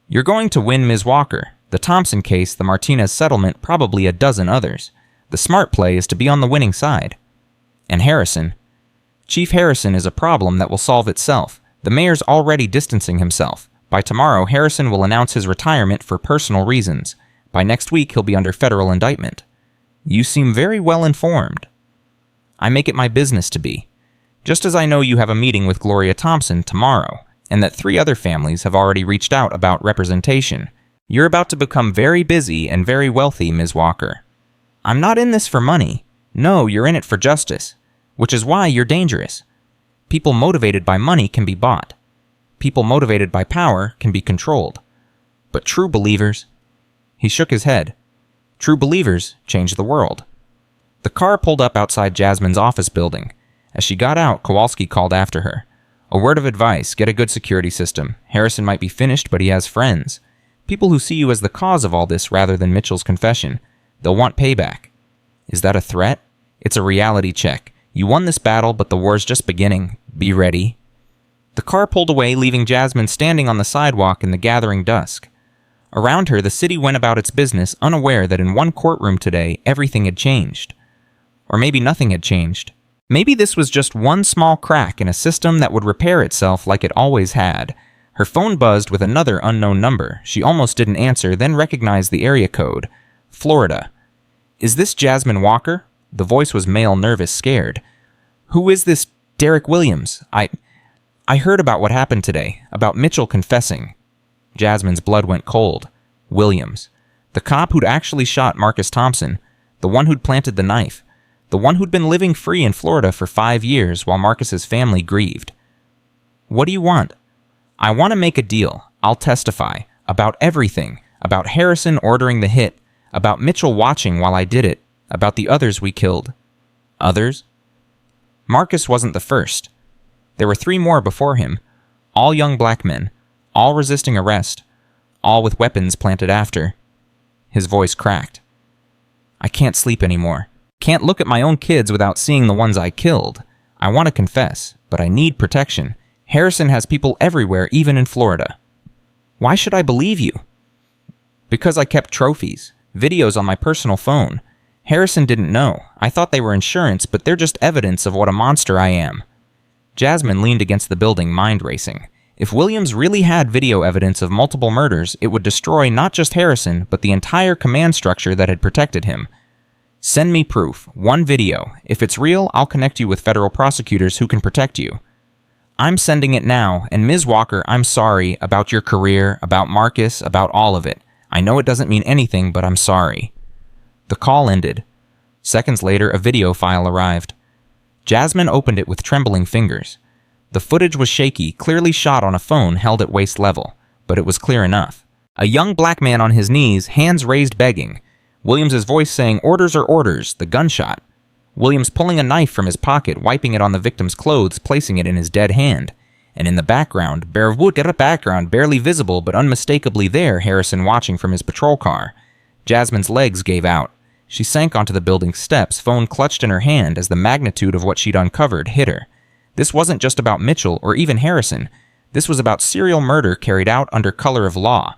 You're going to win Ms. Walker. The Thompson case, the Martinez settlement, probably a dozen others. The smart play is to be on the winning side. And Harrison. Chief Harrison is a problem that will solve itself. The mayor's already distancing himself. By tomorrow, Harrison will announce his retirement for personal reasons. By next week, he'll be under federal indictment. You seem very well informed. I make it my business to be. Just as I know you have a meeting with Gloria Thompson tomorrow, and that 3 other families have already reached out about representation. You're about to become very busy and very wealthy, Ms. Walker. I'm not in this for money. No, you're in it for justice, which is why you're dangerous. People motivated by money can be bought. People motivated by power can be controlled. But true believers... He shook his head. True believers change the world. The car pulled up outside Jasmine's office building. As she got out, Kowalski called after her. A word of advice, get a good security system. Harrison might be finished, but he has friends. People who see you as the cause of all this rather than Mitchell's confession. They'll want payback. Is that a threat? It's a reality check. You won this battle, but the war's just beginning. Be ready. The car pulled away, leaving Jasmine standing on the sidewalk in the gathering dusk. Around her, the city went about its business, unaware that in one courtroom today, everything had changed. Or maybe nothing had changed. Maybe this was just one small crack in a system that would repair itself like it always had. Her phone buzzed with another unknown number. She almost didn't answer, then recognized the area code. Florida. Is this Jasmine Walker? The voice was male, nervous, scared. Who is this Derek Williams? I heard about what happened today, about Mitchell confessing. Jasmine's blood went cold. Williams. The cop who'd actually shot Marcus Thompson. The one who'd planted the knife. The one who'd been living free in Florida for 5 years while Marcus's family grieved. What do you want? I want to make a deal. I'll testify. About everything. About Harrison ordering the hit. About Mitchell watching while I did it. About the others we killed. Others? Marcus wasn't the first. There were 3 more before him. All young black men. All resisting arrest. All with weapons planted after. His voice cracked. I can't sleep anymore. Can't look at my own kids without seeing the ones I killed. I want to confess, but I need protection. Harrison has people everywhere, even in Florida. Why should I believe you? Because I kept trophies, videos on my personal phone. Harrison didn't know. I thought they were insurance, but they're just evidence of what a monster I am. Jasmine leaned against the building, mind racing. If Williams really had video evidence of multiple murders, it would destroy not just Harrison, but the entire command structure that had protected him. Send me proof. 1 video. If it's real, I'll connect you with federal prosecutors who can protect you. I'm sending it now, and Ms. Walker, I'm sorry about your career, about Marcus, about all of it. I know it doesn't mean anything, but I'm sorry. The call ended. Seconds later, a video file arrived. Jasmine opened it with trembling fingers. The footage was shaky, clearly shot on a phone held at waist level, but it was clear enough. A young black man on his knees, hands raised begging. Williams' voice saying, "Orders are orders," the gunshot. Williams pulling a knife from his pocket, wiping it on the victim's clothes, placing it in his dead hand. And in the background, barely visible but unmistakably there, Harrison watching from his patrol car. Jasmine's legs gave out. She sank onto the building's steps, phone clutched in her hand as the magnitude of what she'd uncovered hit her. This wasn't just about Mitchell or even Harrison. This was about serial murder carried out under color of law.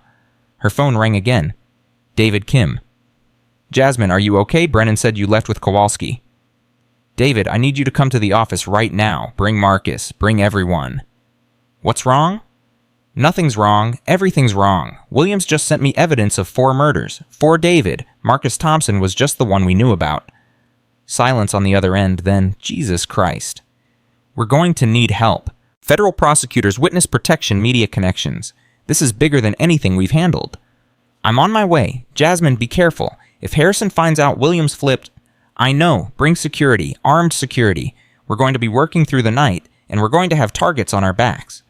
Her phone rang again. David Kim. Jasmine, are you okay? Brennan said you left with Kowalski. David, I need you to come to the office right now. Bring Marcus. Bring everyone. What's wrong? Nothing's wrong. Everything's wrong. Williams just sent me evidence of 4 murders. For David. Marcus Thompson was just the one we knew about. Silence on the other end, then, Jesus Christ. We're going to need help. Federal prosecutors, witness protection, media connections. This is bigger than anything we've handled. I'm on my way. Jasmine, be careful. If Harrison finds out Williams flipped, I know. Bring security. Armed security. We're going to be working through the night, and we're going to have targets on our backs.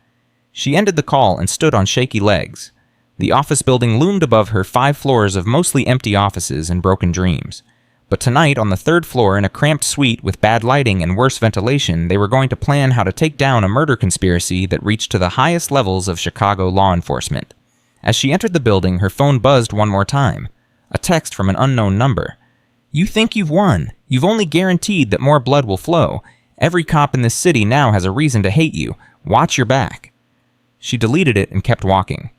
She ended the call and stood on shaky legs. The office building loomed above her, 5 floors of mostly empty offices and broken dreams. But tonight, on the third floor in a cramped suite with bad lighting and worse ventilation, they were going to plan how to take down a murder conspiracy that reached to the highest levels of Chicago law enforcement. As she entered the building, her phone buzzed one more time. A text from an unknown number. "You think you've won. You've only guaranteed that more blood will flow. Every cop in this city now has a reason to hate you. Watch your back." She deleted it and kept walking.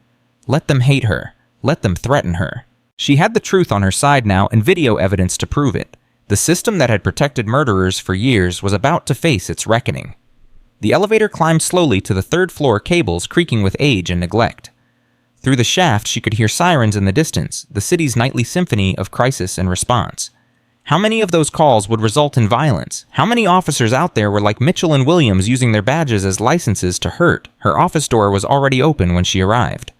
Let them hate her. Let them threaten her. She had the truth on her side now and video evidence to prove it. The system that had protected murderers for years was about to face its reckoning. The elevator climbed slowly to the third floor, cables creaking with age and neglect. Through the shaft, she could hear sirens in the distance, the city's nightly symphony of crisis and response. How many of those calls would result in violence? How many officers out there were like Mitchell and Williams, using their badges as licenses to hurt? Her office door was already open when she arrived.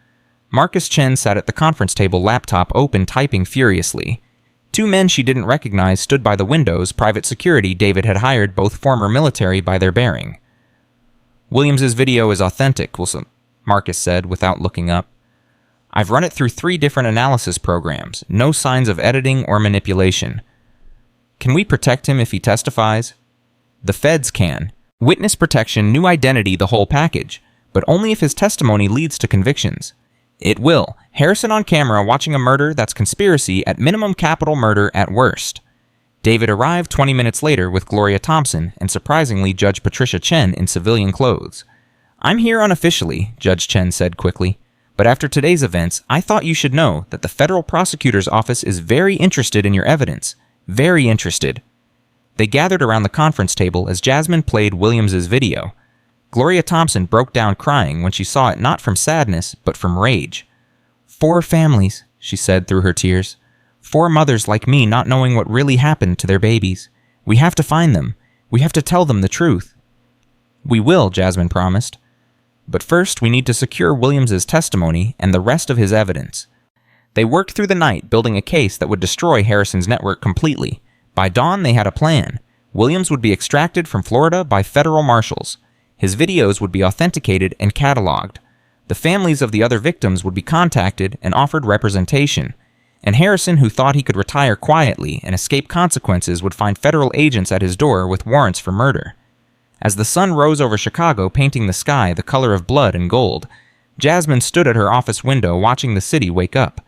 Marcus Chen sat at the conference table, laptop open, typing furiously. Two men she didn't recognize stood by the windows, private security David had hired, both former military by their bearing. "Williams's video is authentic," Marcus said without looking up. "I've run it through 3 different analysis programs. No signs of editing or manipulation. Can we protect him if he testifies?" "The feds can. Witness protection, new identity, the whole package. But only if his testimony leads to convictions." "It will. Harrison on camera watching a murder, that's conspiracy, at minimum capital murder at worst." David arrived 20 minutes later with Gloria Thompson and, surprisingly, Judge Patricia Chen in civilian clothes. "I'm here unofficially," Judge Chen said quickly. "But after today's events, I thought you should know that the federal prosecutor's office is very interested in your evidence. Very interested." They gathered around the conference table as Jasmine played Williams's video. Gloria Thompson broke down crying when she saw it, not from sadness, but from rage. 4 families, she said through her tears. 4 mothers like me not knowing what really happened to their babies. We have to find them. We have to tell them the truth. "We will," Jasmine promised. "But first, we need to secure Williams's testimony and the rest of his evidence." They worked through the night, building a case that would destroy Harrison's network completely. By dawn, they had a plan. Williams would be extracted from Florida by federal marshals. His videos would be authenticated and cataloged. The families of the other victims would be contacted and offered representation. And Harrison, who thought he could retire quietly and escape consequences, would find federal agents at his door with warrants for murder. As the sun rose over Chicago, painting the sky the color of blood and gold, Jasmine stood at her office window watching the city wake up.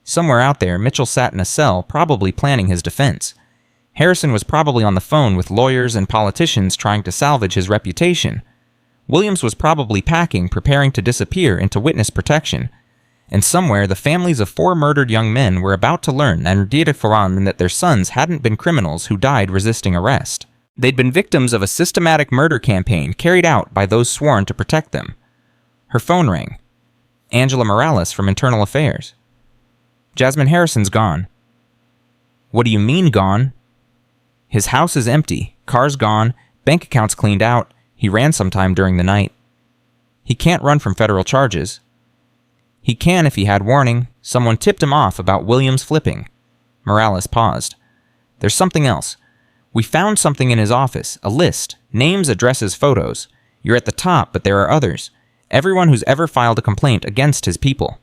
Somewhere out there, Mitchell sat in a cell, probably planning his defense. Harrison was probably on the phone with lawyers and politicians trying to salvage his reputation. Williams was probably packing, preparing to disappear into witness protection. And somewhere, the families of 4 murdered young men were about to learn that their sons hadn't been criminals who died resisting arrest. They'd been victims of a systematic murder campaign carried out by those sworn to protect them. Her phone rang. Angela Morales from Internal Affairs. "Jasmine Harrison's gone." "What do you mean gone?" "His house is empty, car's gone, bank accounts cleaned out. He ran sometime during the night." "He can't run from federal charges." "He can if he had warning. Someone tipped him off about Williams flipping." Morales paused. "There's something else. We found something in his office, a list, names, addresses, photos. You're at the top, but there are others. Everyone who's ever filed a complaint against his people."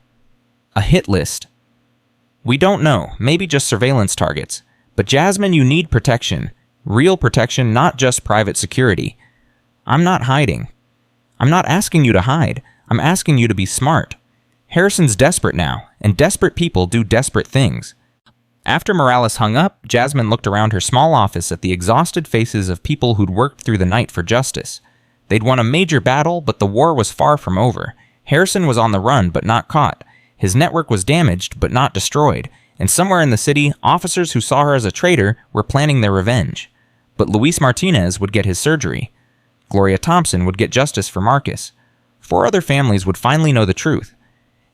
"A hit list." "We don't know, maybe just surveillance targets. But Jasmine, you need protection. Real protection, not just private security. I'm not hiding. I'm not asking you to hide. I'm asking you to be smart. Harrison's desperate now, and desperate people do desperate things." After Morales hung up, Jasmine looked around her small office at the exhausted faces of people who'd worked through the night for justice. They'd won a major battle, but the war was far from over. Harrison was on the run, but not caught. His network was damaged, but not destroyed. And somewhere in the city, officers who saw her as a traitor were planning their revenge. But Luis Martinez would get his surgery. Gloria Thompson would get justice for Marcus. 4 other families would finally know the truth.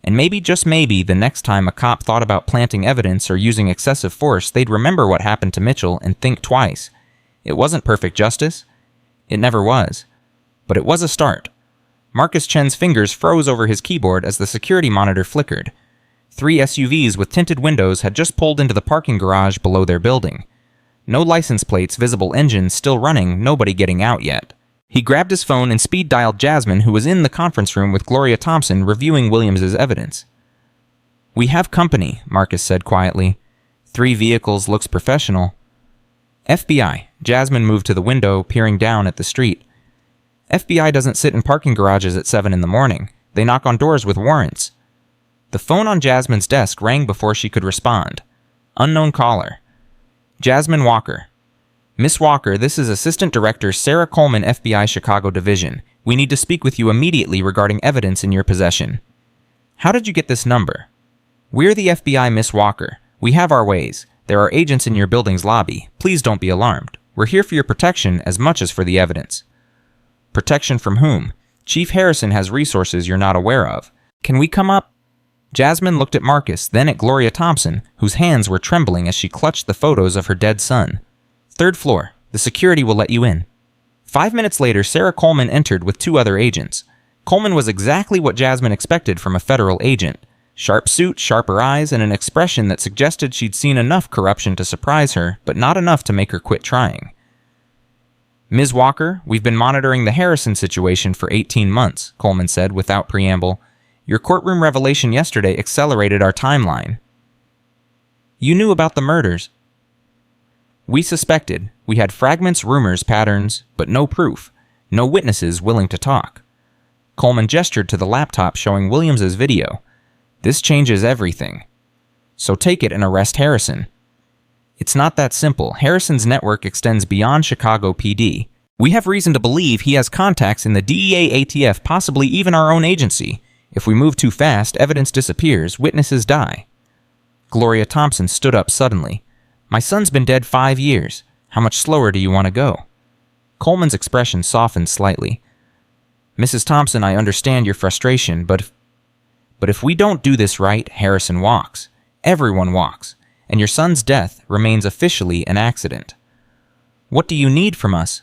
And maybe, just maybe, the next time a cop thought about planting evidence or using excessive force, they'd remember what happened to Mitchell and think twice. It wasn't perfect justice. It never was. But it was a start. Marcus Chen's fingers froze over his keyboard as the security monitor flickered. 3 SUVs with tinted windows had just pulled into the parking garage below their building. No license plates, visible engines still running, nobody getting out yet. He grabbed his phone and speed-dialed Jasmine, who was in the conference room with Gloria Thompson reviewing Williams's evidence. "We have company," Marcus said quietly. 3 vehicles looks professional. FBI. Jasmine moved to the window, peering down at the street. FBI doesn't sit in parking garages at 7 in the morning. They knock on doors with warrants. The phone on Jasmine's desk rang before she could respond. Unknown caller. Jasmine Walker. Miss Walker, this is Assistant Director Sarah Coleman, FBI Chicago Division. We need to speak with you immediately regarding evidence in your possession. How did you get this number? We're the FBI, Miss Walker. We have our ways. There are agents in your building's lobby. Please don't be alarmed. We're here for your protection as much as for the evidence. Protection from whom? Chief Harrison has resources you're not aware of. Can we come up? Jasmine looked at Marcus, then at Gloria Thompson, whose hands were trembling as she clutched the photos of her dead son. 3rd floor. The security will let you in. 5 minutes later, Sarah Coleman entered with 2 other agents. Coleman was exactly what Jasmine expected from a federal agent. Sharp suit, sharper eyes, and an expression that suggested she'd seen enough corruption to surprise her, but not enough to make her quit trying. Ms. Walker, we've been monitoring the Harrison situation for 18 months, Coleman said without preamble. Your courtroom revelation yesterday accelerated our timeline. You knew about the murders. We suspected. We had fragments, rumors, patterns, but no proof. No witnesses willing to talk. Coleman gestured to the laptop showing Williams's video. This changes everything. So take it and arrest Harrison. It's not that simple. Harrison's network extends beyond Chicago PD. We have reason to believe he has contacts in the DEA, ATF, possibly even our own agency. If we move too fast, evidence disappears, witnesses die. Gloria Thompson stood up suddenly. My son's been dead 5 years. How much slower do you want to go? Coleman's expression softened slightly. Mrs. Thompson, I understand your frustration, but if we don't do this right, Harrison walks. Everyone walks. And your son's death remains officially an accident. What do you need from us?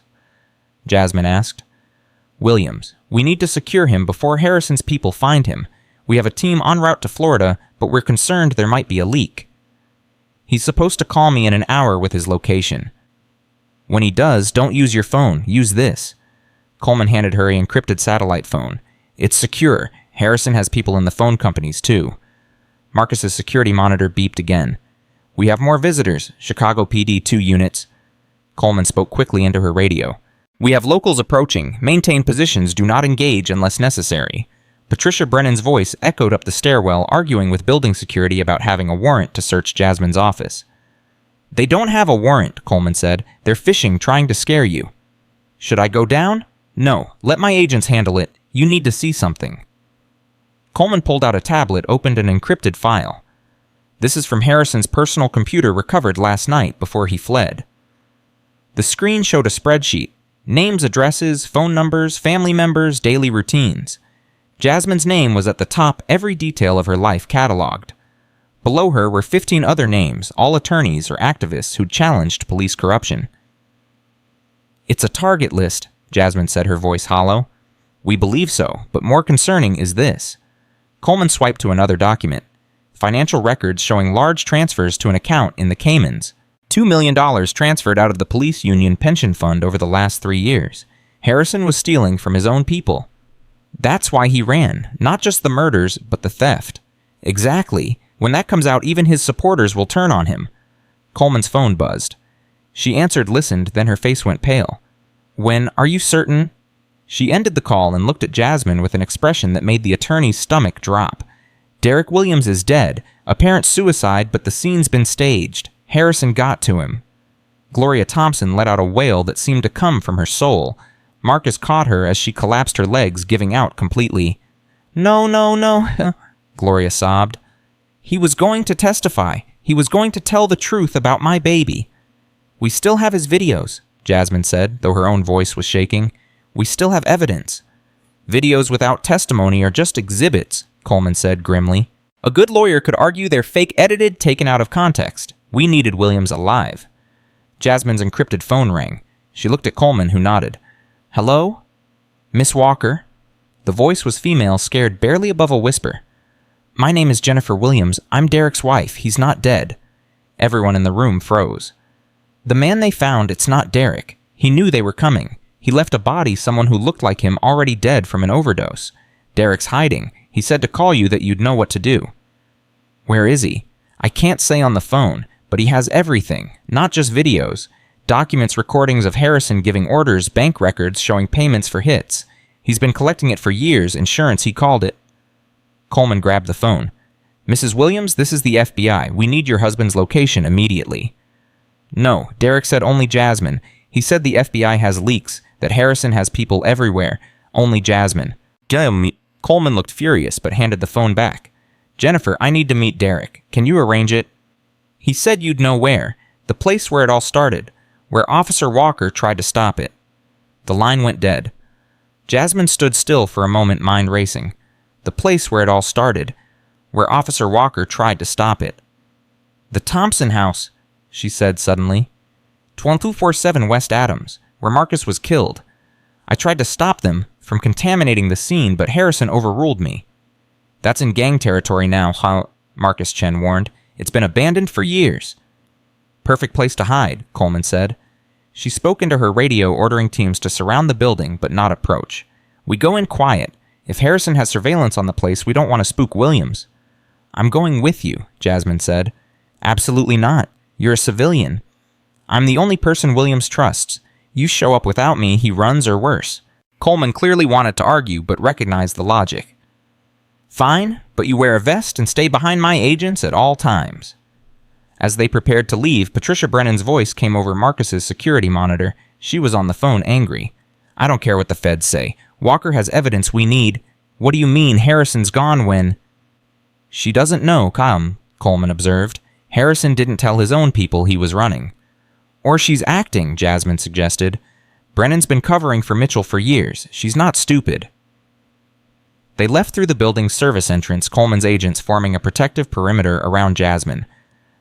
Jasmine asked. Williams, we need to secure him before Harrison's people find him. We have a team en route to Florida, but we're concerned there might be a leak. He's supposed to call me in an hour with his location. When he does, don't use your phone. Use this. Coleman handed her a encrypted satellite phone. It's secure. Harrison has people in the phone companies, too. Marcus's security monitor beeped again. We have more visitors. Chicago PD 2 units. Coleman spoke quickly into her radio. We have locals approaching. Maintain positions. Do not engage unless necessary. Patricia Brennan's voice echoed up the stairwell, arguing with building security about having a warrant to search Jasmine's office. They don't have a warrant, Coleman said. They're fishing, trying to scare you. Should I go down? No. Let my agents handle it. You need to see something. Coleman pulled out a tablet, opened an encrypted file. This is from Harrison's personal computer recovered last night before he fled. The screen showed a spreadsheet. Names, addresses, phone numbers, family members, daily routines. Jasmine's name was at the top, every detail of her life cataloged. Below her were 15 other names, all attorneys or activists who'd challenged police corruption. It's a target list, Jasmine said, her voice hollow. We believe so, but more concerning is this. Coleman swiped to another document. Financial records showing large transfers to an account in the Caymans. $2 million transferred out of the police union pension fund over the last 3 years. Harrison was stealing from his own people. That's why he ran, not just the murders, but the theft. Exactly. When that comes out, even his supporters will turn on him. Coleman's phone buzzed. She answered, listened, then her face went pale. Are you certain? She ended the call and looked at Jasmine with an expression that made the attorney's stomach drop. Derek Williams is dead. Apparent suicide, but the scene's been staged. Harrison got to him. Gloria Thompson let out a wail that seemed to come from her soul. Marcus caught her as she collapsed her legs, giving out completely. No, no, no, Gloria sobbed. He was going to testify. He was going to tell the truth about my baby. We still have his videos, Jasmine said, though her own voice was shaking. We still have evidence. Videos without testimony are just exhibits, Coleman said grimly. A good lawyer could argue they're fake edited, taken out of context. We needed Williams alive. Jasmine's encrypted phone rang. She looked at Coleman, who nodded. Hello? Miss Walker? The voice was female, scared barely above a whisper. My name is Jennifer Williams. I'm Derek's wife. He's not dead. Everyone in the room froze. The man they found, it's not Derek. He knew they were coming. He left a body, someone who looked like him, already dead from an overdose. Derek's hiding. He said to call you that you'd know what to do. Where is he? I can't say on the phone, But he has everything, not just videos. Documents, recordings of Harrison giving orders, bank records showing payments for hits. He's been collecting it for years, insurance he called it. Coleman grabbed the phone. Mrs. Williams, this is the FBI. We need your husband's location immediately. No, Derek said only Jasmine. He said the FBI has leaks, that Harrison has people everywhere. Only Jasmine. Coleman looked furious, but handed the phone back. Jennifer, I need to meet Derek. Can you arrange it? He said you'd know where. The place where it all started. Where Officer Walker tried to stop it. The line went dead. Jasmine stood still for a moment, mind racing. The place where it all started. Where Officer Walker tried to stop it. The Thompson house, she said suddenly. 2247 West Adams, where Marcus was killed. I tried to stop them from contaminating the scene, but Harrison overruled me. That's in gang territory now, Marcus Chen warned. It's been abandoned for years. Perfect place to hide, Coleman said. She spoke into her radio, ordering teams to surround the building, but not approach. We go in quiet. If Harrison has surveillance on the place, we don't want to spook Williams. I'm going with you, Jasmine said. Absolutely not. You're a civilian. I'm the only person Williams trusts. You show up without me, he runs or worse. Coleman clearly wanted to argue, but recognized the logic. Fine, but you wear a vest and stay behind my agents at all times. As they prepared to leave, Patricia Brennan's voice came over Marcus's security monitor. She was on the phone, angry. I don't care what the feds say. Walker has evidence we need. What do you mean Harrison's gone when... She doesn't know, Coleman observed. Harrison didn't tell his own people he was running. Or she's acting, Jasmine suggested. Brennan's been covering for Mitchell for years. She's not stupid. They left through the building's service entrance, Coleman's agents forming a protective perimeter around Jasmine.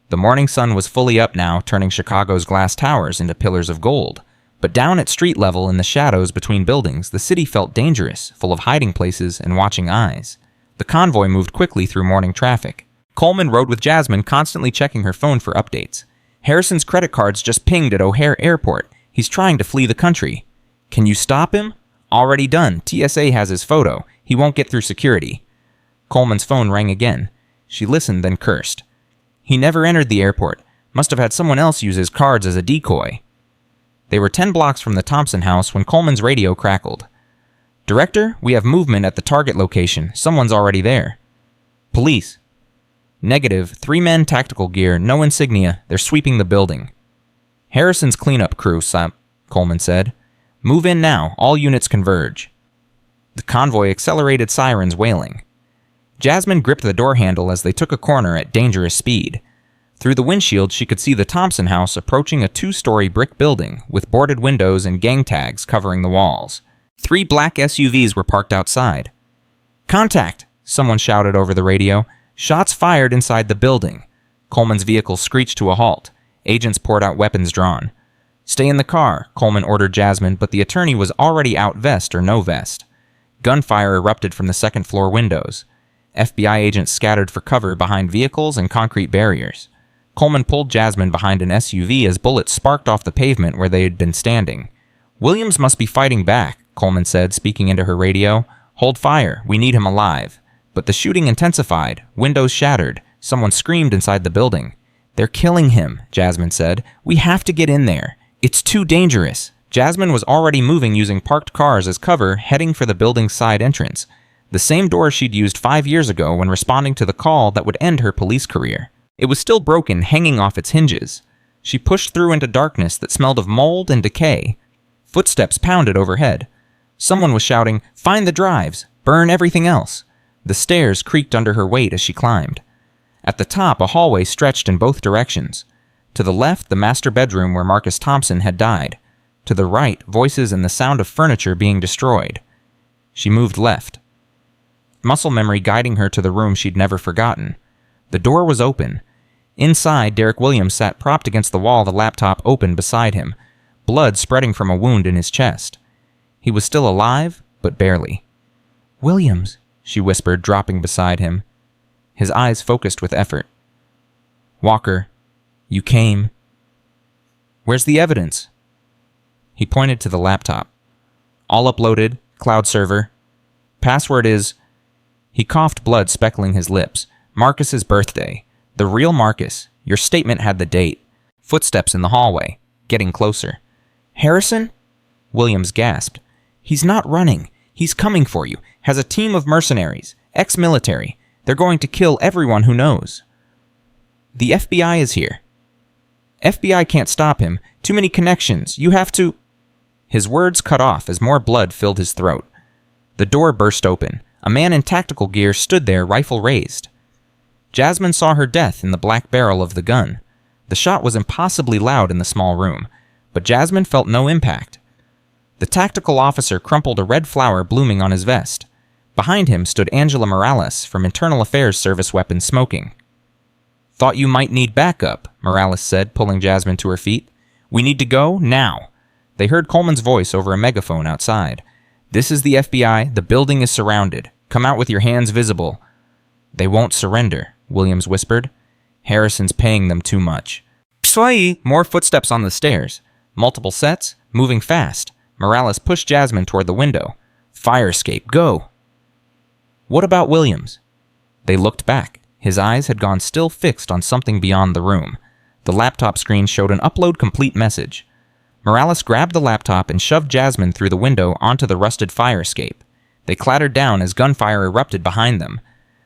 The morning sun was fully up now, turning Chicago's glass towers into pillars of gold. But down at street level, in the shadows between buildings, the city felt dangerous, full of hiding places and watching eyes. The convoy moved quickly through morning traffic. Coleman rode with Jasmine, constantly checking her phone for updates. Harrison's credit cards just pinged at O'Hare Airport. He's trying to flee the country. Can you stop him? Already done. TSA has his photo. He won't get through security. Coleman's phone rang again. She listened, then cursed. He never entered the airport. Must have had someone else use his cards as a decoy. They were 10 blocks from the Thompson house when Coleman's radio crackled. Director, we have movement at the target location. Someone's already there. Police. Negative. 3 men, tactical gear, no insignia. They're sweeping the building. Harrison's cleanup crew, Coleman said. Move in now. All units converge. The convoy accelerated, sirens wailing. Jasmine gripped the door handle as they took a corner at dangerous speed. Through the windshield, she could see the Thompson house approaching a 2-story brick building with boarded windows and gang tags covering the walls. 3 black SUVs were parked outside. Contact! Someone shouted over the radio. Shots fired inside the building. Coleman's vehicle screeched to a halt. Agents poured out, weapons drawn. Stay in the car, Coleman ordered Jasmine, but the attorney was already out, vest or no vest. Gunfire erupted from the second-floor windows. FBI agents scattered for cover behind vehicles and concrete barriers. Coleman pulled Jasmine behind an SUV as bullets sparked off the pavement where they had been standing. Williams must be fighting back, Coleman said, speaking into her radio. Hold fire, we need him alive. But the shooting intensified, windows shattered. Someone screamed inside the building. They're killing him, Jasmine said. We have to get in there. It's too dangerous. Jasmine was already moving using parked cars as cover, heading for the building's side entrance. The same door she'd used 5 years ago when responding to the call that would end her police career. It was still broken, hanging off its hinges. She pushed through into darkness that smelled of mold and decay. Footsteps pounded overhead. Someone was shouting, "Find the drives! Burn everything else!" The stairs creaked under her weight as she climbed. At the top, a hallway stretched in both directions. To the left, the master bedroom where Marcus Thompson had died. To the right, voices and the sound of furniture being destroyed. She moved left. Muscle memory guiding her to the room she'd never forgotten. The door was open. Inside, Derek Williams sat propped against the wall, the laptop open beside him, blood spreading from a wound in his chest. He was still alive, but barely. "Williams," she whispered, dropping beside him. His eyes focused with effort. "Walker, you came. Where's the evidence?" He pointed to the laptop. "All uploaded, cloud server. Password is..." He coughed, blood speckling his lips. "Marcus's birthday. The real Marcus. Your statement had the date. Footsteps in the hallway, getting closer. Harrison? Williams gasped. He's not running. He's coming for you. Has a team of mercenaries, ex-military. They're going to kill everyone who knows. The FBI is here. FBI can't stop him. Too many connections. You have to... His words cut off as more blood filled his throat. The door burst open. A man in tactical gear stood there, rifle raised. Jasmine saw her death in the black barrel of the gun. The shot was impossibly loud in the small room, but Jasmine felt no impact. The tactical officer crumpled a red flower blooming on his vest. Behind him stood Angela Morales from Internal Affairs Service Weapons smoking. Thought you might need backup, Morales said, pulling Jasmine to her feet. We need to go now. They heard Coleman's voice over a megaphone outside. This is the FBI. The building is surrounded. Come out with your hands visible. They won't surrender, Williams whispered. Harrison's paying them too much. Pswai! More footsteps on the stairs. Multiple sets, moving fast. Morales pushed Jasmine toward the window. Fire escape, go! What about Williams? They looked back. His eyes had gone still fixed on something beyond the room. The laptop screen showed an upload complete message. Morales grabbed the laptop and shoved Jasmine through the window onto the rusted fire escape. They clattered down as gunfire erupted behind them.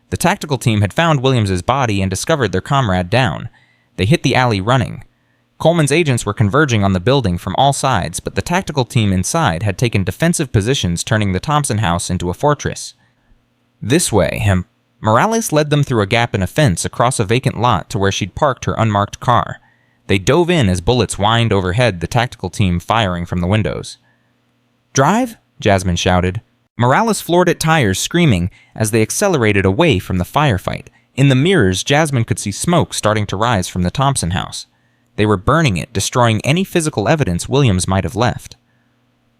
The tactical team had found Williams's body and discovered their comrade down. They hit the alley running. Coleman's agents were converging on the building from all sides, but the tactical team inside had taken defensive positions, turning the Thompson house into a fortress. This way, Morales led them through a gap in a fence across a vacant lot to where she'd parked her unmarked car. They dove in as bullets whined overhead, the tactical team firing from the windows. Drive? Jasmine shouted. Morales floored at tires, screaming, as they accelerated away from the firefight. In the mirrors, Jasmine could see smoke starting to rise from the Thompson house. They were burning it, destroying any physical evidence Williams might have left.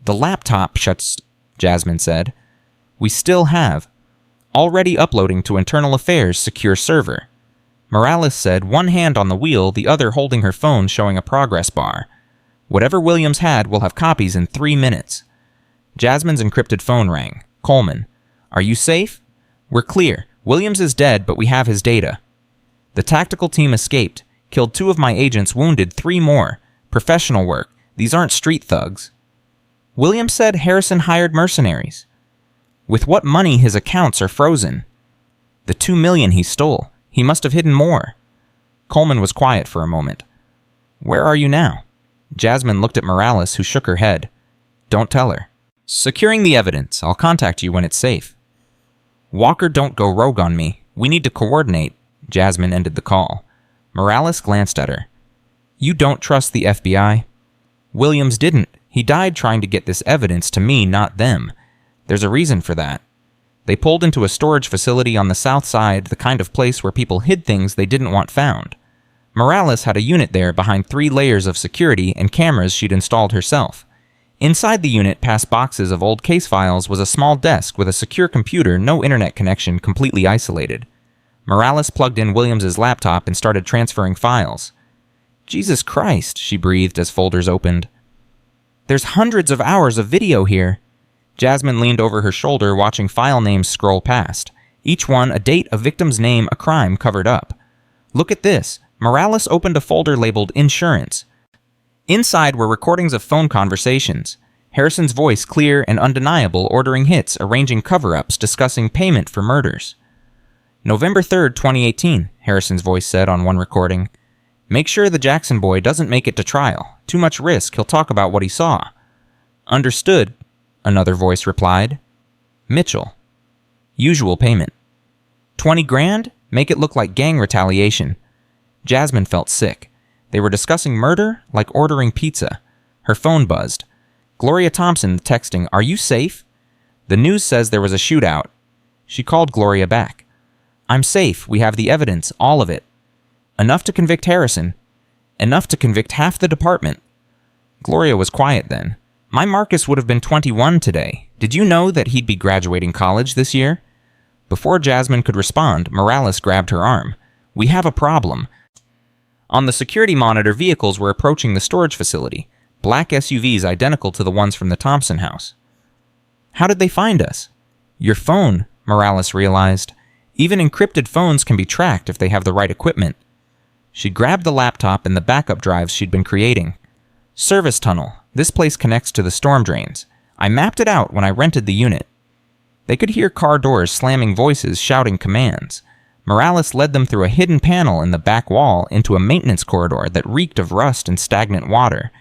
The laptop shuts, Jasmine said. We still have. Already uploading to Internal Affairs secure server. Morales said, one hand on the wheel, the other holding her phone showing a progress bar. Whatever Williams had will have copies in 3 minutes. Jasmine's encrypted phone rang. Coleman. Are you safe? We're clear. Williams is dead, but we have his data. The tactical team escaped. Killed 2 of my agents, wounded 3 more. Professional work. These aren't street thugs. Williams said Harrison hired mercenaries. With what money his accounts are frozen? The $2 million he stole. He must have hidden more. Coleman was quiet for a moment. Where are you now? Jasmine looked at Morales, who shook her head. Don't tell her. Securing the evidence. I'll contact you when it's safe. Walker, don't go rogue on me. We need to coordinate. Jasmine ended the call. Morales glanced at her. You don't trust the FBI? Williams didn't. He died trying to get this evidence to me, not them. There's a reason for that. They pulled into a storage facility on the south side, the kind of place where people hid things they didn't want found. Morales had a unit there behind 3 layers of security and cameras she'd installed herself. Inside the unit, past boxes of old case files, was a small desk with a secure computer, no internet connection, completely isolated. Morales plugged in Williams's laptop and started transferring files. Jesus Christ, she breathed as folders opened. There's hundreds of hours of video here. Jasmine leaned over her shoulder, watching file names scroll past. Each one a date, a victim's name, a crime covered up. Look at this. Morales opened a folder labeled Insurance. Inside were recordings of phone conversations. Harrison's voice clear and undeniable, ordering hits, arranging cover-ups, discussing payment for murders. November 3rd, 2018, Harrison's voice said on one recording. Make sure the Jackson boy doesn't make it to trial. Too much risk, he'll talk about what he saw. Understood, another voice replied. Mitchell. Usual payment. 20 grand? Make it look like gang retaliation. Jasmine felt sick. They were discussing murder like ordering pizza. Her phone buzzed. Gloria Thompson texting, Are you safe? The news says there was a shootout. She called Gloria back. I'm safe. We have the evidence, all of it. Enough to convict Harrison. Enough to convict half the department. Gloria was quiet then. My Marcus would have been 21 today. Did you know that he'd be graduating college this year? Before Jasmine could respond, Morales grabbed her arm. We have a problem. On the security monitor, vehicles were approaching the storage facility. Black SUVs identical to the ones from the Thompson house. How did they find us? Your phone, Morales realized. Even encrypted phones can be tracked if they have the right equipment. She grabbed the laptop and the backup drives she'd been creating. Service tunnel. This place connects to the storm drains. I mapped it out when I rented the unit. They could hear car doors slamming, voices shouting commands. Morales led them through a hidden panel in the back wall into a maintenance corridor that reeked of rust and stagnant water.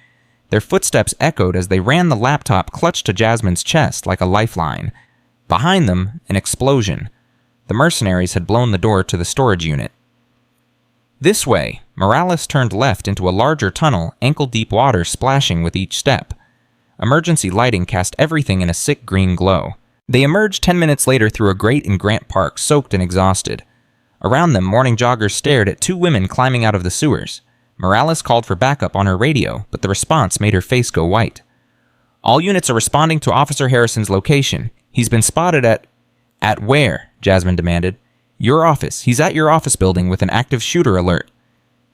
Their footsteps echoed as they ran the laptop clutched to Jasmine's chest like a lifeline. Behind them, an explosion. The mercenaries had blown the door to the storage unit. This way, Morales turned left into a larger tunnel, ankle-deep water splashing with each step. Emergency lighting cast everything in a sick green glow. They emerged 10 minutes later through a grate in Grant Park, soaked and exhausted. Around them, morning joggers stared at two women climbing out of the sewers. Morales called for backup on her radio, but the response made her face go white. All units are responding to Officer Harrison's location. He's been spotted at... At where? Jasmine demanded. Your office. He's at your office building with an active shooter alert.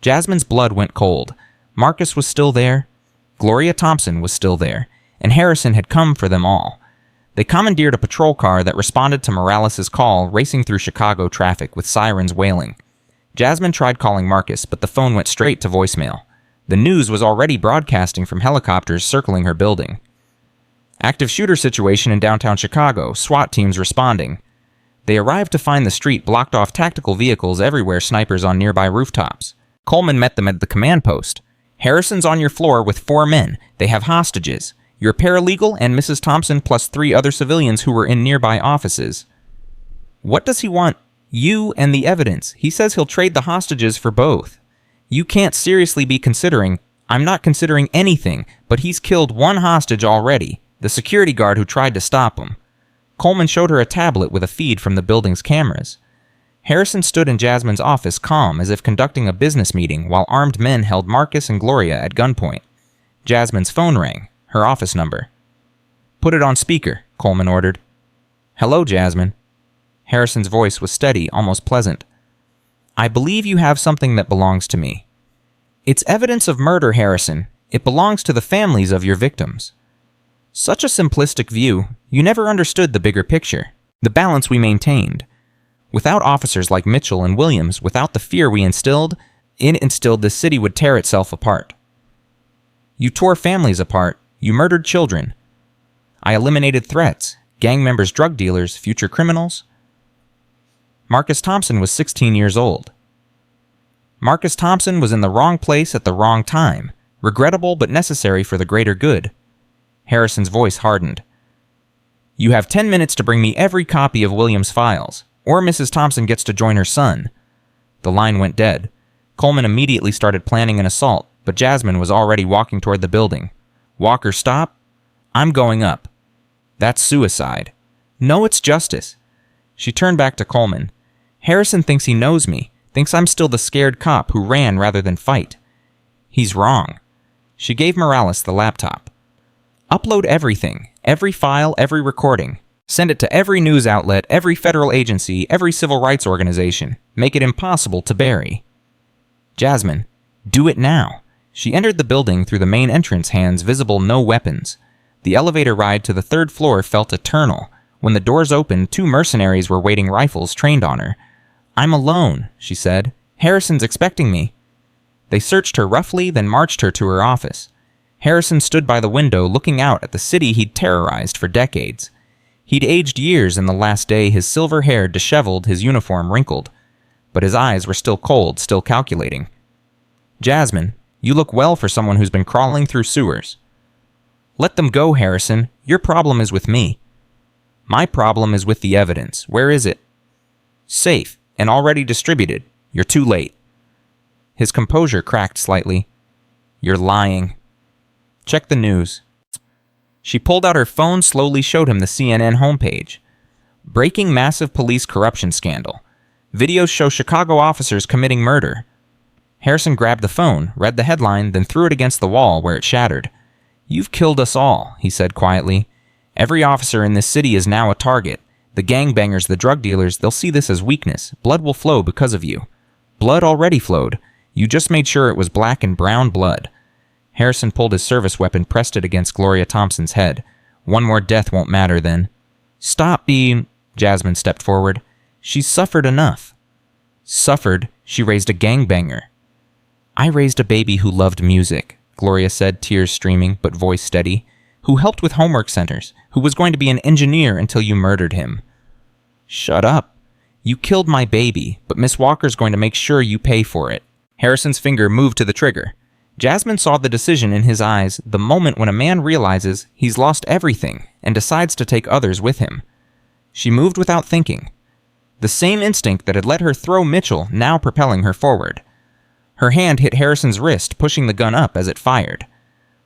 Jasmine's blood went cold. Marcus was still there. Gloria Thompson was still there. And Harrison had come for them all. They commandeered a patrol car that responded to Morales' call, racing through Chicago traffic with sirens wailing. Jasmine tried calling Marcus, but the phone went straight to voicemail. The news was already broadcasting from helicopters circling her building. Active shooter situation in downtown Chicago, SWAT teams responding. They arrived to find the street blocked off, tactical vehicles everywhere, snipers on nearby rooftops. Coleman met them at the command post. Harrison's on your floor with 4 men. They have hostages. Your paralegal and Mrs. Thompson plus 3 other civilians who were in nearby offices. What does he want? You and the evidence. He says he'll trade the hostages for both. You can't seriously be considering... I'm not considering anything, but he's killed 1 hostage already. The security guard who tried to stop him. Coleman showed her a tablet with a feed from the building's cameras. Harrison stood in Jasmine's office calm as if conducting a business meeting while armed men held Marcus and Gloria at gunpoint. Jasmine's phone rang, her office number. Put it on speaker, Coleman ordered. Hello, Jasmine. Harrison's voice was steady, almost pleasant. I believe you have something that belongs to me. It's evidence of murder, Harrison. It belongs to the families of your victims. Such a simplistic view, you never understood the bigger picture, the balance we maintained. Without officers like Mitchell and Williams, without the fear we instilled, this city would tear itself apart. You tore families apart, you murdered children. I eliminated threats, gang members, drug dealers, future criminals. Marcus Thompson was 16 years old. Marcus Thompson was in the wrong place at the wrong time, regrettable but necessary for the greater good. Harrison's voice hardened. You have 10 minutes to bring me every copy of Williams' files, or Mrs. Thompson gets to join her son. The line went dead. Coleman immediately started planning an assault, but Jasmine was already walking toward the building. Walker, stop. I'm going up. That's suicide. No, it's justice. She turned back to Coleman. Harrison thinks he knows me, thinks I'm still the scared cop who ran rather than fight. He's wrong. She gave Morales the laptop. Upload everything, every file, every recording. Send it to every news outlet, every federal agency, every civil rights organization. Make it impossible to bury. Jasmine, do it now. She entered the building through the main entrance, hands visible, no weapons. The elevator ride to the 3rd floor felt eternal. When the doors opened, 2 mercenaries were waiting, rifles trained on her. I'm alone, she said. Harrison's expecting me. They searched her roughly, then marched her to her office. Harrison stood by the window looking out at the city he'd terrorized for decades. He'd aged years in the last day, his silver hair disheveled, his uniform wrinkled. But his eyes were still cold, still calculating. Jasmine, you look well for someone who's been crawling through sewers. Let them go, Harrison. Your problem is with me. My problem is with the evidence. Where is it? Safe, and already distributed. You're too late. His composure cracked slightly. You're lying. Check the news. She pulled out her phone, slowly showed him the CNN homepage. Breaking massive police corruption scandal. Videos show Chicago officers committing murder. Harrison grabbed the phone, read the headline, then threw it against the wall where it shattered. You've killed us all, he said quietly. Every officer in this city is now a target. The gangbangers, the drug dealers, they'll see this as weakness. Blood will flow because of you. Blood already flowed. You just made sure it was black and brown blood. Harrison pulled his service weapon, pressed it against Gloria Thompson's head. One more death won't matter then. Stop being... Jasmine stepped forward. She's suffered enough. Suffered? She raised a gangbanger. I raised a baby who loved music, Gloria said, tears streaming, but voice steady, who helped with homework centers, who was going to be an engineer until you murdered him. Shut up. You killed my baby, but Miss Walker's going to make sure you pay for it. Harrison's finger moved to the trigger. Jasmine saw the decision in his eyes, the moment when a man realizes he's lost everything and decides to take others with him. She moved without thinking. The same instinct that had let her throw Mitchell now propelling her forward. Her hand hit Harrison's wrist, pushing the gun up as it fired.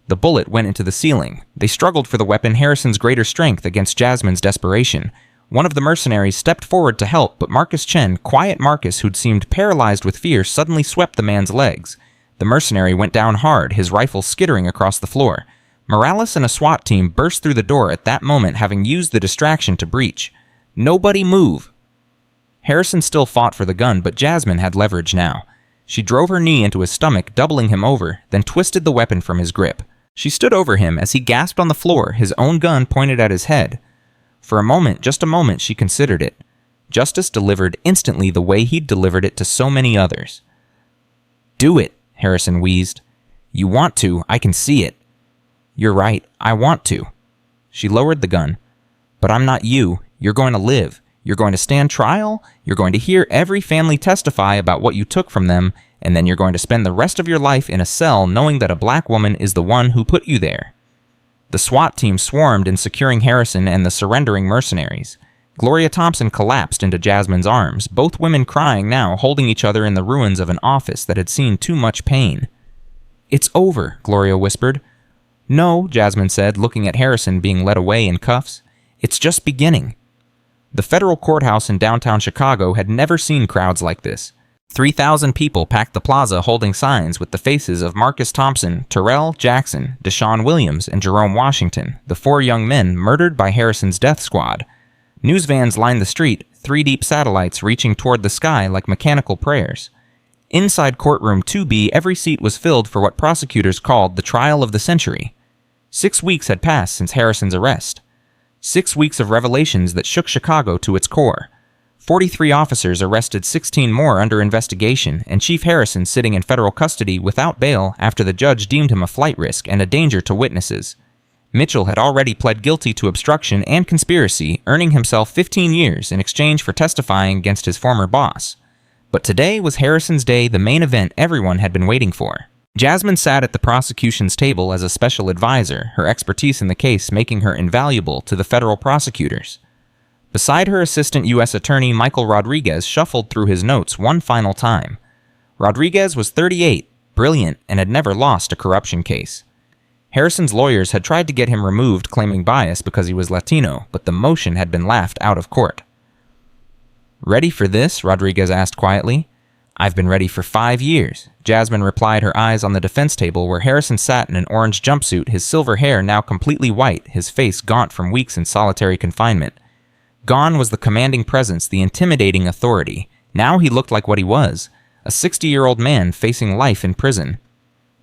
The bullet went into the ceiling. They struggled for the weapon, Harrison's greater strength against Jasmine's desperation. One of the mercenaries stepped forward to help, but Marcus Chen, quiet Marcus who'd seemed paralyzed with fear, suddenly swept the man's legs. The mercenary went down hard, his rifle skittering across the floor. Morales and a SWAT team burst through the door at that moment, having used the distraction to breach. Nobody move! Harrison still fought for the gun, but Jasmine had leverage now. She drove her knee into his stomach, doubling him over, then twisted the weapon from his grip. She stood over him as he gasped on the floor, his own gun pointed at his head. For a moment, just a moment, she considered it. Justice delivered instantly the way he'd delivered it to so many others. Do it, Harrison wheezed. You want to, I can see it. You're right, I want to. She lowered the gun. But I'm not you. You're going to live. You're going to stand trial. You're going to hear every family testify about what you took from them, and then you're going to spend the rest of your life in a cell knowing that a black woman is the one who put you there. The SWAT team swarmed in securing Harrison and the surrendering mercenaries. Gloria Thompson collapsed into Jasmine's arms, both women crying now, holding each other in the ruins of an office that had seen too much pain. It's over, Gloria whispered. No, Jasmine said, looking at Harrison being led away in cuffs. It's just beginning. The federal courthouse in downtown Chicago had never seen crowds like this. 3,000 people packed the plaza holding signs with the faces of Marcus Thompson, Terrell Jackson, Deshaun Williams, and Jerome Washington, the 4 young men murdered by Harrison's death squad. News vans lined the street, 3 deep satellites reaching toward the sky like mechanical prayers. Inside courtroom 2B, every seat was filled for what prosecutors called the trial of the century. 6 weeks had passed since Harrison's arrest. 6 weeks of revelations that shook Chicago to its core. 43 officers arrested, 16 more under investigation, and Chief Harrison sitting in federal custody without bail after the judge deemed him a flight risk and a danger to witnesses. Mitchell had already pled guilty to obstruction and conspiracy, earning himself 15 years in exchange for testifying against his former boss. But today was Harrison's day, the main event everyone had been waiting for. Jasmine sat at the prosecution's table as a special advisor, her expertise in the case making her invaluable to the federal prosecutors. Beside her, assistant U.S. Attorney Michael Rodriguez shuffled through his notes one final time. Rodriguez was 38, brilliant, and had never lost a corruption case. Harrison's lawyers had tried to get him removed claiming bias because he was Latino, but the motion had been laughed out of court. Ready for this? Rodriguez asked quietly. I've been ready for 5 years, Jasmine replied, her eyes on the defense table where Harrison sat in an orange jumpsuit, his silver hair now completely white, his face gaunt from weeks in solitary confinement. Gone was the commanding presence, the intimidating authority. Now he looked like what he was, a 60-year-old man facing life in prison.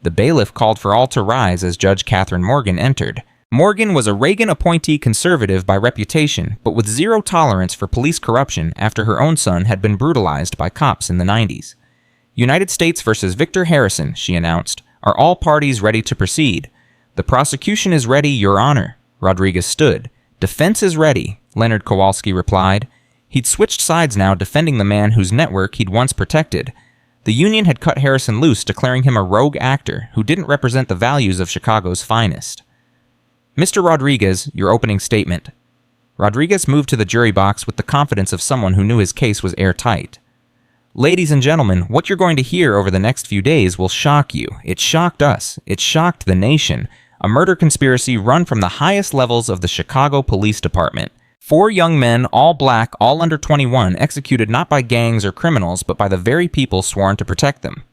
The bailiff called for all to rise as Judge Catherine Morgan entered. Morgan was a Reagan appointee conservative by reputation, but with zero tolerance for police corruption after her own son had been brutalized by cops in the 90s. United States versus Victor Harrison, she announced. Are all parties ready to proceed? The prosecution is ready, Your Honor. Rodriguez stood. Defense is ready, Leonard Kowalski replied. He'd switched sides now, defending the man whose network he'd once protected. The union had cut Harrison loose, declaring him a rogue actor who didn't represent the values of Chicago's finest. Mr. Rodriguez, your opening statement. Rodriguez moved to the jury box with the confidence of someone who knew his case was airtight. Ladies and gentlemen, what you're going to hear over the next few days will shock you. It shocked us. It shocked the nation. A murder conspiracy run from the highest levels of the Chicago Police Department. 4 young men, all black, all under 21, executed not by gangs or criminals, but by the very people sworn to protect them.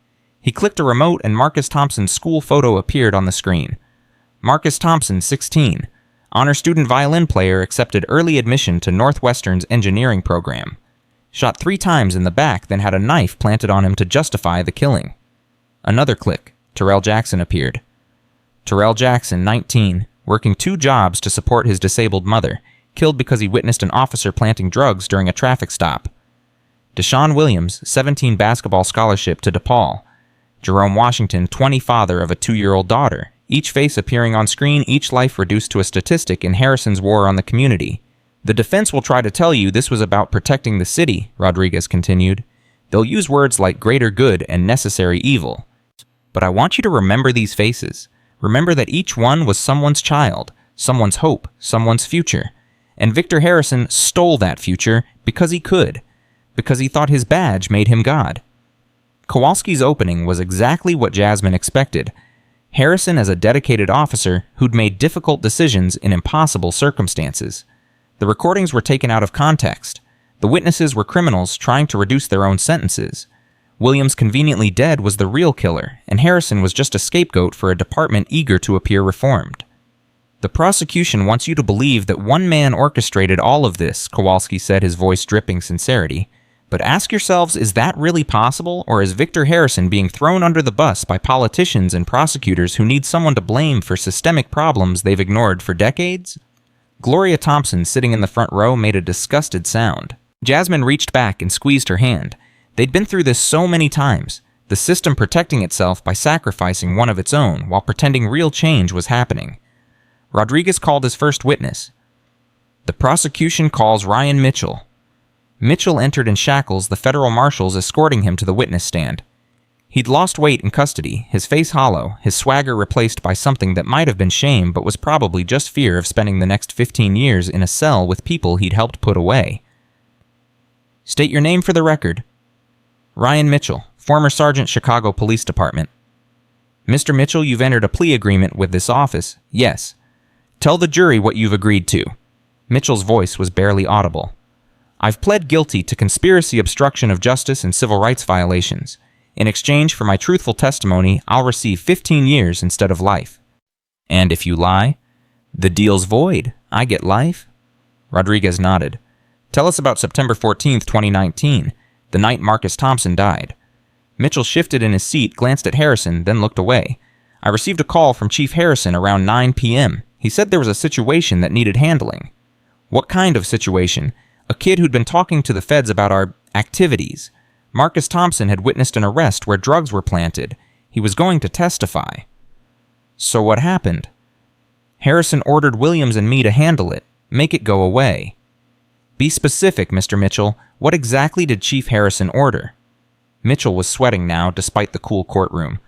He clicked a remote and Marcus Thompson's school photo appeared on the screen. Marcus Thompson, 16. Honor student violin player, accepted early admission to Northwestern's engineering program. Shot 3 times in the back, then had a knife planted on him to justify the killing. Another click. Terrell Jackson appeared. Terrell Jackson, 19, working 2 jobs to support his disabled mother, killed because he witnessed an officer planting drugs during a traffic stop. Deshaun Williams, 17, basketball scholarship to DePaul. Jerome Washington, 20, father of a 2-year-old daughter. Each face appearing on screen, each life reduced to a statistic in Harrison's war on the community. The defense will try to tell you this was about protecting the city, Rodriguez continued. They'll use words like greater good and necessary evil. But I want you to remember these faces. Remember that each one was someone's child, someone's hope, someone's future. And Victor Harrison stole that future because he could, because he thought his badge made him God. Kowalski's opening was exactly what Jasmine expected. Harrison as a dedicated officer who'd made difficult decisions in impossible circumstances. The recordings were taken out of context. The witnesses were criminals trying to reduce their own sentences. Williams conveniently dead was the real killer, and Harrison was just a scapegoat for a department eager to appear reformed. The prosecution wants you to believe that one man orchestrated all of this, Kowalski said, his voice dripping sincerity. But ask yourselves, is that really possible, or is Victor Harrison being thrown under the bus by politicians and prosecutors who need someone to blame for systemic problems they've ignored for decades? Gloria Thompson, sitting in the front row, made a disgusted sound. Jasmine reached back and squeezed her hand. They'd been through this so many times, the system protecting itself by sacrificing one of its own while pretending real change was happening. Rodriguez called his first witness. The prosecution calls Ryan Mitchell. Mitchell entered in shackles, the federal marshals escorting him to the witness stand. He'd lost weight in custody, his face hollow, his swagger replaced by something that might have been shame but was probably just fear of spending the next 15 years in a cell with people he'd helped put away. State your name for the record. Ryan Mitchell, former Sergeant, Chicago Police Department. Mr. Mitchell, you've entered a plea agreement with this office. Yes. Tell the jury what you've agreed to. Mitchell's voice was barely audible. I've pled guilty to conspiracy, obstruction of justice, and civil rights violations. In exchange for my truthful testimony, I'll receive 15 years instead of life. And if you lie, the deal's void. I get life? Rodriguez nodded. Tell us about September 14th, 2019, the night Marcus Thompson died. Mitchell shifted in his seat, glanced at Harrison, then looked away. I received a call from Chief Harrison around 9 p.m. He said there was a situation that needed handling. What kind of situation? A kid who'd been talking to the feds about our activities. Marcus Thompson had witnessed an arrest where drugs were planted. He was going to testify. So what happened? Harrison ordered Williams and me to handle it. Make it go away. Be specific, Mr. Mitchell. What exactly did Chief Harrison order? Mitchell was sweating now, despite the cool courtroom.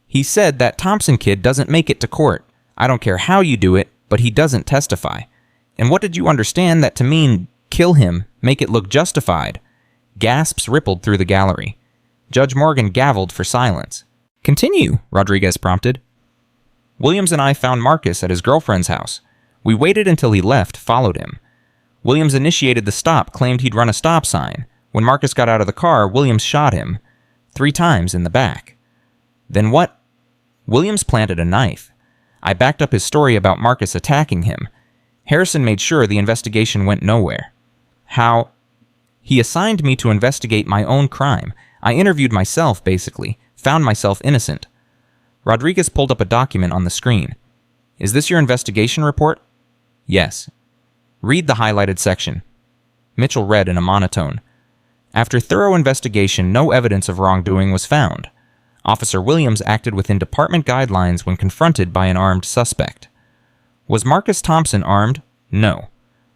He said that Thompson kid doesn't make it to court. I don't care how you do it, but he doesn't testify. And what did you understand that to mean? Kill him, make it look justified. Gasps rippled through the gallery. Judge Morgan gavelled for silence. Continue, Rodriguez prompted. Williams and I found Marcus at his girlfriend's house. We waited until he left, followed him. Williams initiated the stop, claimed he'd run a stop sign. When Marcus got out of the car, Williams shot him 3 times in the back. Then what? Williams planted a knife. I backed up his story about Marcus attacking him. Harrison made sure the investigation went nowhere. How? He assigned me to investigate my own crime. I interviewed myself, basically. Found myself innocent. Rodriguez pulled up a document on the screen. Is this your investigation report? Yes. Read the highlighted section. Mitchell read in a monotone. After thorough investigation, no evidence of wrongdoing was found. Officer Williams acted within department guidelines when confronted by an armed suspect. Was Marcus Thompson armed? No.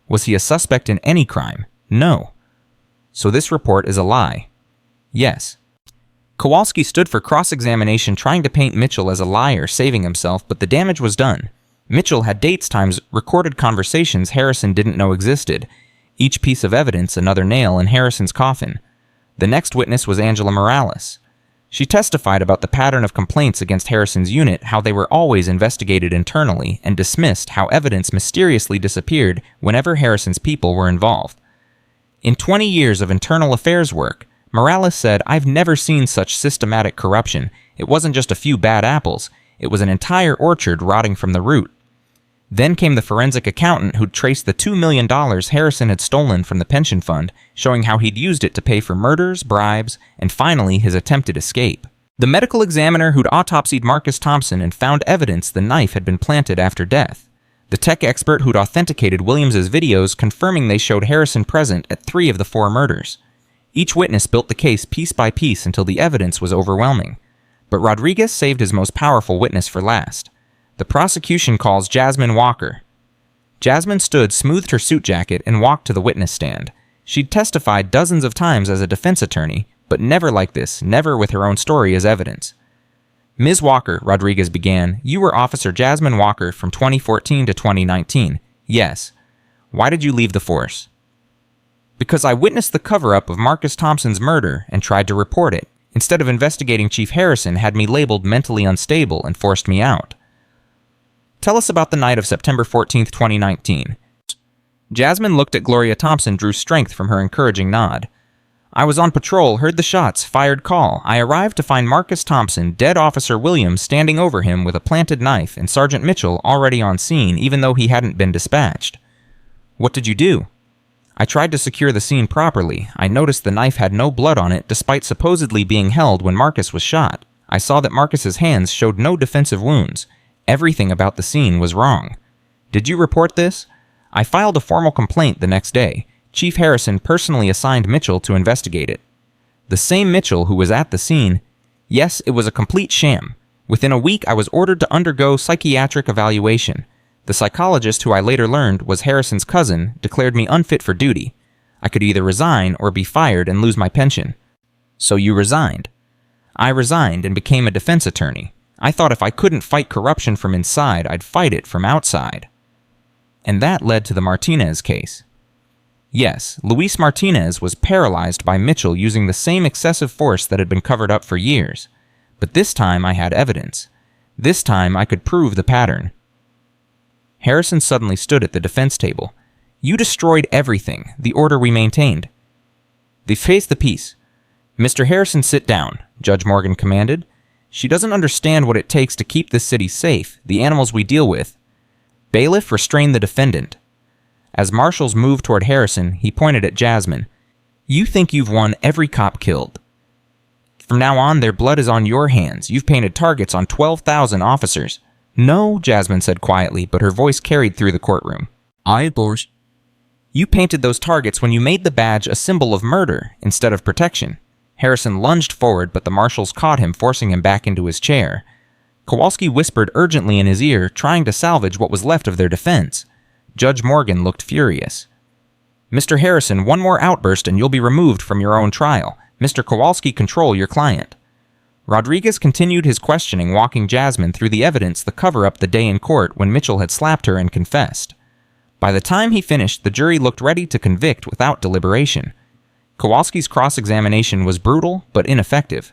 Was he a suspect in any crime? No. So this report is a lie? Yes. Kowalski stood for cross-examination, trying to paint Mitchell as a liar, saving himself, but the damage was done. Mitchell had dates, times, recorded conversations Harrison didn't know existed. Each piece of evidence another nail in Harrison's coffin. The next witness was Angela Morales. She testified about the pattern of complaints against Harrison's unit, how they were always investigated internally, and dismissed how evidence mysteriously disappeared whenever Harrison's people were involved. In 20 years of internal affairs work, Morales said, I've never seen such systematic corruption. It wasn't just a few bad apples. It was an entire orchard rotting from the root. Then came the forensic accountant who'd traced the $2 million Harrison had stolen from the pension fund, showing how he'd used it to pay for murders, bribes, and finally his attempted escape. The medical examiner who'd autopsied Marcus Thompson and found evidence the knife had been planted after death. The tech expert who'd authenticated Williams's videos, confirming they showed Harrison present at 3 of the 4 murders. Each witness built the case piece by piece until the evidence was overwhelming. But Rodriguez saved his most powerful witness for last. The prosecution calls Jasmine Walker. Jasmine stood, smoothed her suit jacket, and walked to the witness stand. She'd testified dozens of times as a defense attorney, but never like this, never with her own story as evidence. Ms. Walker, Rodriguez began, you were Officer Jasmine Walker from 2014 to 2019. Yes. Why did you leave the force? Because I witnessed the cover-up of Marcus Thompson's murder and tried to report it. Instead of investigating, Chief Harrison had me labeled mentally unstable and forced me out. Tell us about the night of September 14, 2019. Jasmine looked at Gloria Thompson, drew strength from her encouraging nod. I was on patrol, heard the shots, fired call. I arrived to find Marcus Thompson, dead Officer Williams, standing over him with a planted knife, and Sergeant Mitchell already on scene, even though he hadn't been dispatched. What did you do? I tried to secure the scene properly. I noticed the knife had no blood on it, despite supposedly being held when Marcus was shot. I saw that Marcus's hands showed no defensive wounds. Everything about the scene was wrong. Did you report this? I filed a formal complaint the next day. Chief Harrison personally assigned Mitchell to investigate it. The same Mitchell who was at the scene. Yes, it was a complete sham. Within a week, I was ordered to undergo psychiatric evaluation. The psychologist, who I later learned was Harrison's cousin, declared me unfit for duty. I could either resign or be fired and lose my pension. So you resigned. I resigned and became a defense attorney. I thought if I couldn't fight corruption from inside, I'd fight it from outside. And that led to the Martinez case. Yes, Luis Martinez was paralyzed by Mitchell using the same excessive force that had been covered up for years. But this time I had evidence. This time I could prove the pattern. Harrison suddenly stood at the defense table. You destroyed everything, the order we maintained. They faced the peace. Mr. Harrison, sit down, Judge Morgan commanded. She doesn't understand what it takes to keep this city safe, the animals we deal with. Bailiff, restrain the defendant. As marshals moved toward Harrison, he pointed at Jasmine. You think you've won every cop killed. From now on, their blood is on your hands. You've painted targets on 12,000 officers. No, Jasmine said quietly, but her voice carried through the courtroom. Boss. You painted those targets when you made the badge a symbol of murder instead of protection. Harrison lunged forward, but the marshals caught him, forcing him back into his chair. Kowalski whispered urgently in his ear, trying to salvage what was left of their defense. Judge Morgan looked furious. Mr. Harrison, one more outburst and you'll be removed from your own trial. Mr. Kowalski, control your client. Rodriguez continued his questioning, walking Jasmine through the evidence, the cover-up the day in court when Mitchell had slapped her and confessed. By the time he finished, the jury looked ready to convict without deliberation. Kowalski's cross-examination was brutal but ineffective.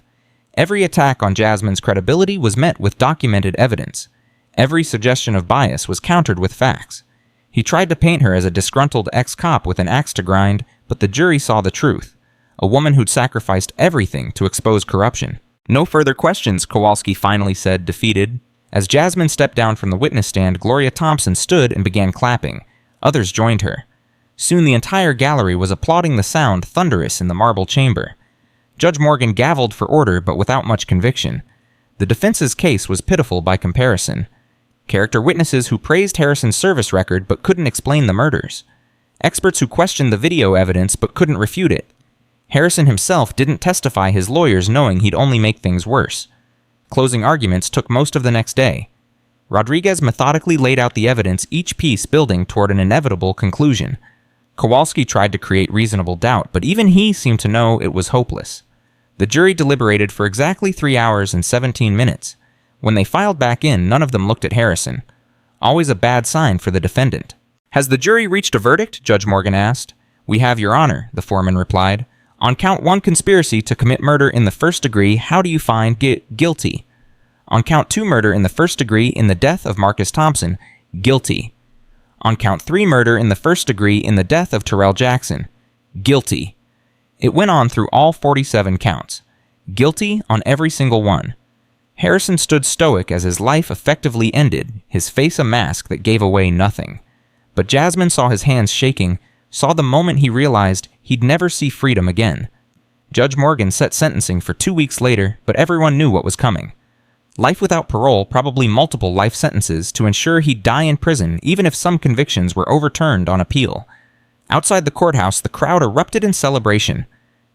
Every attack on Jasmine's credibility was met with documented evidence. Every suggestion of bias was countered with facts. He tried to paint her as a disgruntled ex-cop with an axe to grind, but the jury saw the truth. A woman who'd sacrificed everything to expose corruption. No further questions, Kowalski finally said, defeated. As Jasmine stepped down from the witness stand, Gloria Thompson stood and began clapping. Others joined her. Soon the entire gallery was applauding the sound thunderous in the marble chamber. Judge Morgan gavelled for order, but without much conviction. The defense's case was pitiful by comparison. Character witnesses who praised Harrison's service record but couldn't explain the murders. Experts who questioned the video evidence but couldn't refute it. Harrison himself didn't testify, his lawyers knowing he'd only make things worse. Closing arguments took most of the next day. Rodriguez methodically laid out the evidence, each piece building toward an inevitable conclusion. Kowalski tried to create reasonable doubt, but even he seemed to know it was hopeless. The jury deliberated for exactly 3 hours and 17 minutes. When they filed back in, none of them looked at Harrison. Always a bad sign for the defendant. Has the jury reached a verdict? Judge Morgan asked. We have, Your Honor, the foreman replied. On count 1 conspiracy to commit murder in the first degree, how do you find guilty? On count 2 murder in the first degree in the death of Marcus Thompson, guilty. On count 3 murder in the first degree in the death of Terrell Jackson, guilty. It went on through all 47 counts. Guilty on every single one. Harrison stood stoic as his life effectively ended, his face a mask that gave away nothing. But Jasmine saw his hands shaking, saw the moment he realized he'd never see freedom again. Judge Morgan set sentencing for 2 weeks later, but everyone knew what was coming. Life without parole, probably multiple life sentences, to ensure he'd die in prison even if some convictions were overturned on appeal. Outside the courthouse, the crowd erupted in celebration.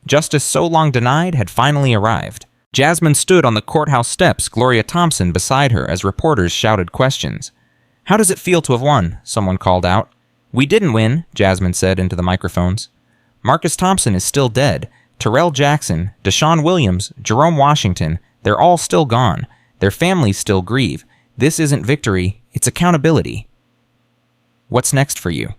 Justice so long denied had finally arrived. Jasmine stood on the courthouse steps, Gloria Thompson beside her as reporters shouted questions. "How does it feel to have won?" someone called out. "We didn't win," Jasmine said into the microphones. "Marcus Thompson is still dead. Terrell Jackson, Deshaun Williams, Jerome Washington, they're all still gone. Their families still grieve. This isn't victory, it's accountability." What's next for you?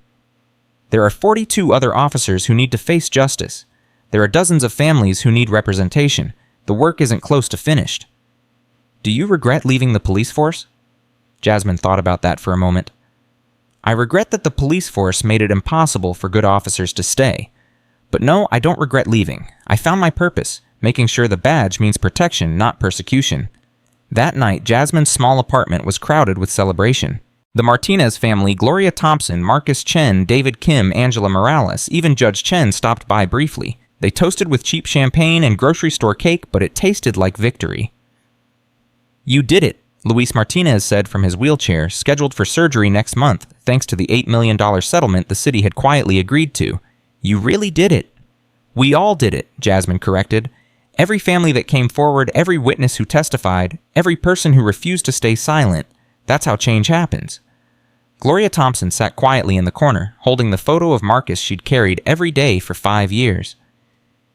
There are 42 other officers who need to face justice. There are dozens of families who need representation. The work isn't close to finished. Do you regret leaving the police force? Jasmine thought about that for a moment. I regret that the police force made it impossible for good officers to stay. But no, I don't regret leaving. I found my purpose, making sure the badge means protection, not persecution. That night, Jasmine's small apartment was crowded with celebration. The Martinez family, Gloria Thompson, Marcus Chen, David Kim, Angela Morales, even Judge Chen stopped by briefly. They toasted with cheap champagne and grocery store cake, but it tasted like victory. You did it, Luis Martinez said from his wheelchair, scheduled for surgery next month, thanks to the $8 million settlement the city had quietly agreed to. You really did it. We all did it, Jasmine corrected. Every family that came forward, every witness who testified, every person who refused to stay silent. That's how change happens. Gloria Thompson sat quietly in the corner, holding the photo of Marcus she'd carried every day for 5 years.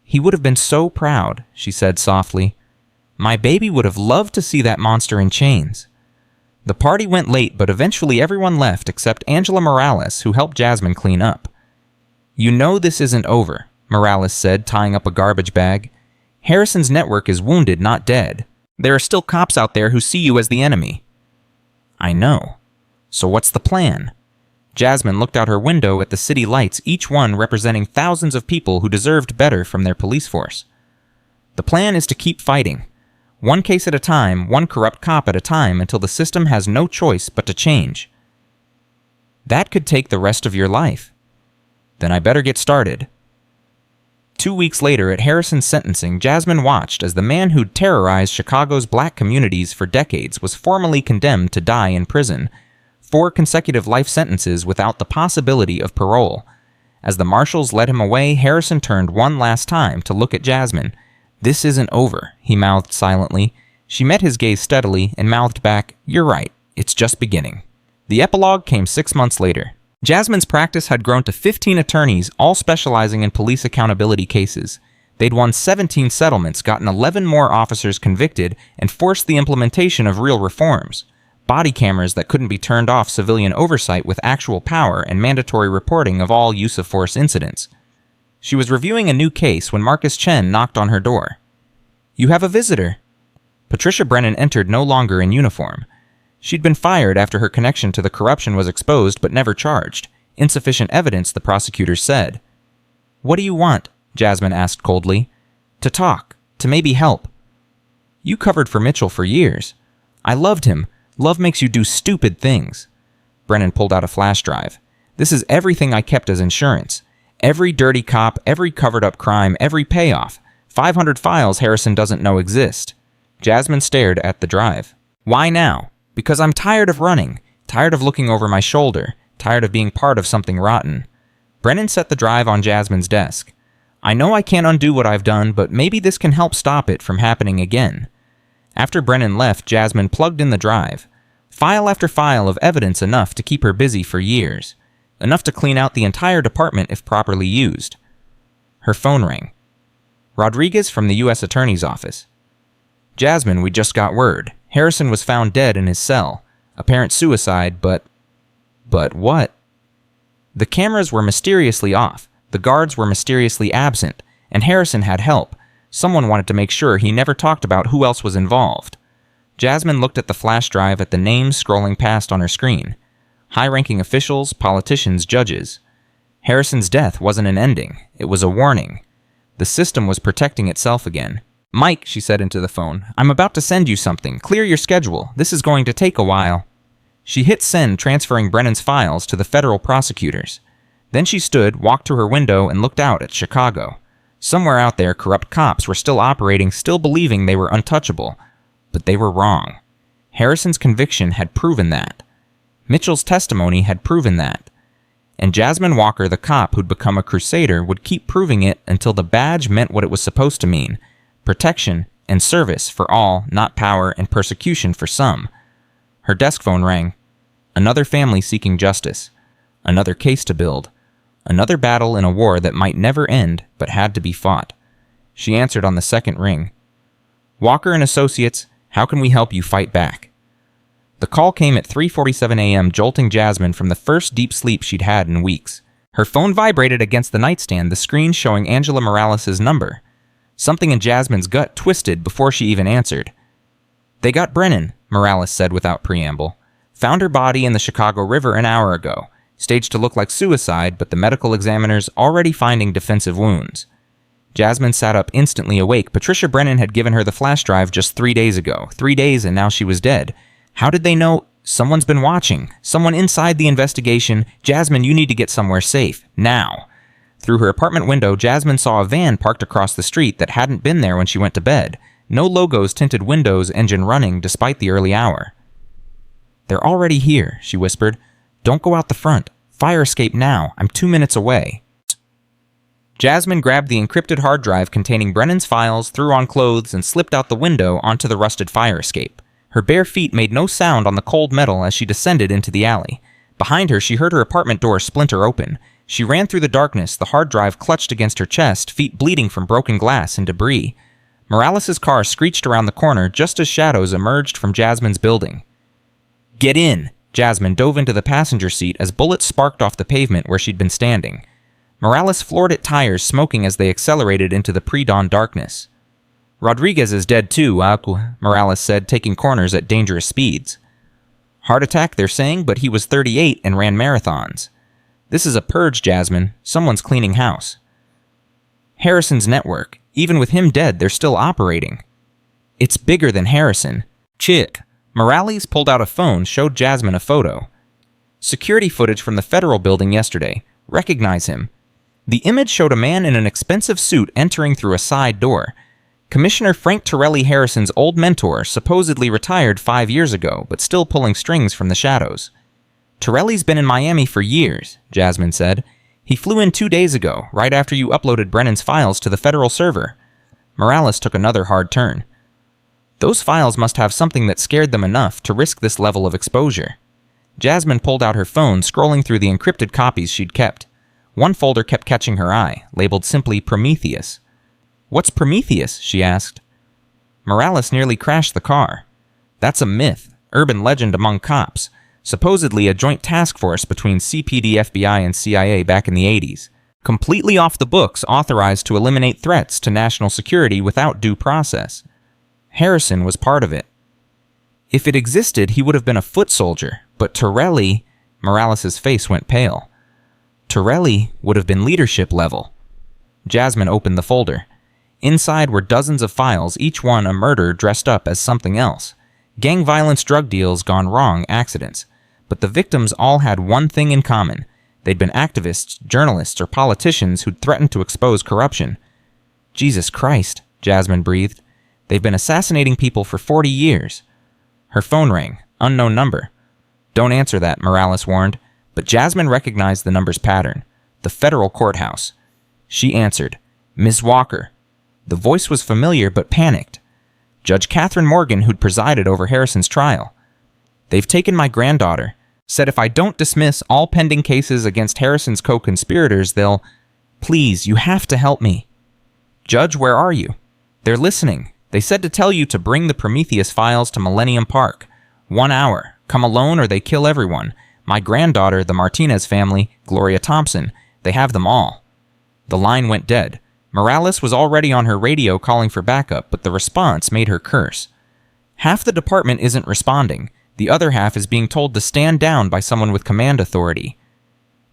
He would have been so proud, she said softly. My baby would have loved to see that monster in chains. The party went late, but eventually everyone left except Angela Morales, who helped Jasmine clean up. You know this isn't over, Morales said, tying up a garbage bag. Harrison's network is wounded, not dead. There are still cops out there who see you as the enemy. I know. So what's the plan? Jasmine looked out her window at the city lights, each one representing thousands of people who deserved better from their police force. The plan is to keep fighting. One case at a time, one corrupt cop at a time, until the system has no choice but to change. That could take the rest of your life. Then I better get started. 2 weeks later, at Harrison's sentencing, Jasmine watched as the man who'd terrorized Chicago's black communities for decades was formally condemned to die in prison. 4 consecutive life sentences without the possibility of parole. As the marshals led him away, Harrison turned one last time to look at Jasmine. This isn't over, he mouthed silently. She met his gaze steadily and mouthed back, You're right, it's just beginning. The epilogue came 6 months later. Jasmine's practice had grown to 15 attorneys, all specializing in police accountability cases. They'd won 17 settlements, gotten 11 more officers convicted, and forced the implementation of real reforms. Body cameras that couldn't be turned off, civilian oversight with actual power, and mandatory reporting of all use-of-force incidents. She was reviewing a new case when Marcus Chen knocked on her door. You have a visitor. Patricia Brennan entered no longer in uniform. She'd been fired after her connection to the corruption was exposed but never charged. Insufficient evidence, the prosecutors said. What do you want? Jasmine asked coldly. To talk. To maybe help. You covered for Mitchell for years. I loved him. Love makes you do stupid things. Brennan pulled out a flash drive. This is everything I kept as insurance. Every dirty cop, every covered-up crime, every payoff. 500 files Harrison doesn't know exist. Jasmine stared at the drive. Why now? Because I'm tired of running, tired of looking over my shoulder, tired of being part of something rotten. Brennan set the drive on Jasmine's desk. I know I can't undo what I've done, but maybe this can help stop it from happening again. After Brennan left, Jasmine plugged in the drive. File after file of evidence enough to keep her busy for years. Enough to clean out the entire department if properly used. Her phone rang. Rodriguez from the U.S. Attorney's Office. Jasmine, we just got word. Harrison was found dead in his cell. Apparent suicide, but what? The cameras were mysteriously off, the guards were mysteriously absent, and Harrison had help. Someone wanted to make sure he never talked about who else was involved. Jasmine looked at the flash drive at the names scrolling past on her screen. High-ranking officials, politicians, judges. Harrison's death wasn't an ending. It was a warning. The system was protecting itself again. Mike, she said into the phone, I'm about to send you something. Clear your schedule. This is going to take a while. She hit send, transferring Brennan's files to the federal prosecutors. Then she stood, walked to her window, and looked out at Chicago. Somewhere out there, corrupt cops were still operating, still believing they were untouchable. But they were wrong. Harrison's conviction had proven that. Mitchell's testimony had proven that. And Jasmine Walker, the cop who'd become a crusader, would keep proving it until the badge meant what it was supposed to mean. Protection and service for all, not power and persecution for some. Her desk phone rang. Another family seeking justice. Another case to build. Another battle in a war that might never end, but had to be fought. She answered on the second ring. Walker and Associates, how can we help you fight back? The call came at 3:47 a.m., jolting Jasmine from the first deep sleep she'd had in weeks. Her phone vibrated against the nightstand, the screen showing Angela Morales' number. Something in Jasmine's gut twisted before she even answered. They got Brennan, Morales said without preamble. Found her body in the Chicago River an hour ago. Staged to look like suicide, but the medical examiners already finding defensive wounds. Jasmine sat up instantly awake. Patricia Brennan had given her the flash drive just 3 days ago. 3 days and now she was dead. How did they know? Someone's been watching. Someone inside the investigation. Jasmine, you need to get somewhere safe. Now. Through her apartment window, Jasmine saw a van parked across the street that hadn't been there when she went to bed. No logos, tinted windows, engine running, despite the early hour. They're already here, she whispered. Don't go out the front. Fire escape now. I'm 2 minutes away. Jasmine grabbed the encrypted hard drive containing Brennan's files, threw on clothes, and slipped out the window onto the rusted fire escape. Her bare feet made no sound on the cold metal as she descended into the alley. Behind her, she heard her apartment door splinter open. She ran through the darkness, the hard drive clutched against her chest, feet bleeding from broken glass and debris. Morales' car screeched around the corner just as shadows emerged from Jasmine's building. Get in! Jasmine dove into the passenger seat as bullets sparked off the pavement where she'd been standing. Morales floored at tires, smoking as they accelerated into the pre-dawn darkness. Rodriguez is dead too, Morales said, taking corners at dangerous speeds. Heart attack, they're saying, but he was 38 and ran marathons. This is a purge, Jasmine. Someone's cleaning house. Harrison's network. Even with him dead, they're still operating. It's bigger than Harrison. Chick. Morales pulled out a phone, showed Jasmine a photo. Security footage from the federal building yesterday. Recognize him. The image showed a man in an expensive suit entering through a side door. Commissioner Frank Torelli Harrison's old mentor, supposedly retired 5 years ago, but still pulling strings from the shadows. Torelli's been in Miami for years, Jasmine said. He flew in 2 days ago, right after you uploaded Brennan's files to the federal server. Morales took another hard turn. Those files must have something that scared them enough to risk this level of exposure. Jasmine pulled out her phone, scrolling through the encrypted copies she'd kept. One folder kept catching her eye, labeled simply Prometheus. What's Prometheus? She asked. Morales nearly crashed the car. That's a myth, urban legend among cops, supposedly a joint task force between CPD, FBI, and CIA back in the 80s. Completely off the books, authorized to eliminate threats to national security without due process. Harrison was part of it. If it existed, he would have been a foot soldier, but Torelli... Morales' face went pale. Torelli would have been leadership level. Jasmine opened the folder. Inside were dozens of files, each one a murder dressed up as something else. Gang violence, drug deals gone wrong, accidents. But the victims all had one thing in common. They'd been activists, journalists, or politicians who'd threatened to expose corruption. Jesus Christ, Jasmine breathed. They've been assassinating people for 40 years. Her phone rang. Unknown number. Don't answer that, Morales warned. But Jasmine recognized the number's pattern. The federal courthouse. She answered. Miss Walker. The voice was familiar but panicked. Judge Catherine Morgan, who'd presided over Harrison's trial. They've taken my granddaughter. Said if I don't dismiss all pending cases against Harrison's co-conspirators, they'll... Please, you have to help me. Judge, where are you? They're listening. They said to tell you to bring the Prometheus files to Millennium Park. 1 hour. Come alone or they kill everyone. My granddaughter, the Martinez family, Gloria Thompson. They have them all. The line went dead. Morales was already on her radio calling for backup, but the response made her curse. Half the department isn't responding. The other half is being told to stand down by someone with command authority.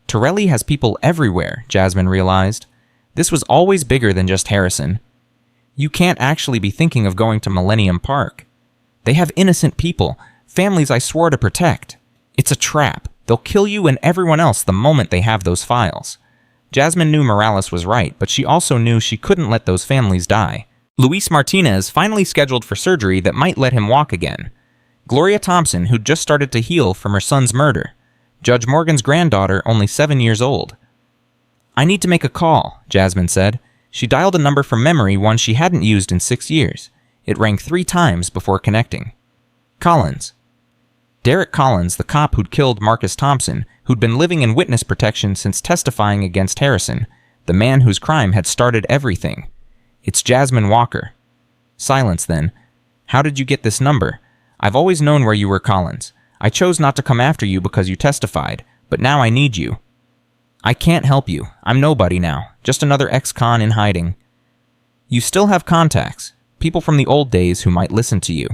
Torelli has people everywhere, Jasmine realized. This was always bigger than just Harrison. You can't actually be thinking of going to Millennium Park. They have innocent people, families I swore to protect. It's a trap. They'll kill you and everyone else the moment they have those files. Jasmine knew Morales was right, but she also knew she couldn't let those families die. Luis Martinez finally scheduled for surgery that might let him walk again. Gloria Thompson, who'd just started to heal from her son's murder. Judge Morgan's granddaughter, only 7 years old. I need to make a call, Jasmine said. She dialed a number from memory, one she hadn't used in 6 years. It rang 3 times before connecting. Collins. Derek Collins, the cop who'd killed Marcus Thompson, who'd been living in witness protection since testifying against Harrison, the man whose crime had started everything. It's Jasmine Walker. Silence then. How did you get this number? I've always known where you were, Collins. I chose not to come after you because you testified, but now I need you. I can't help you. I'm nobody now, just another ex-con in hiding. You still have contacts, people from the old days who might listen to you.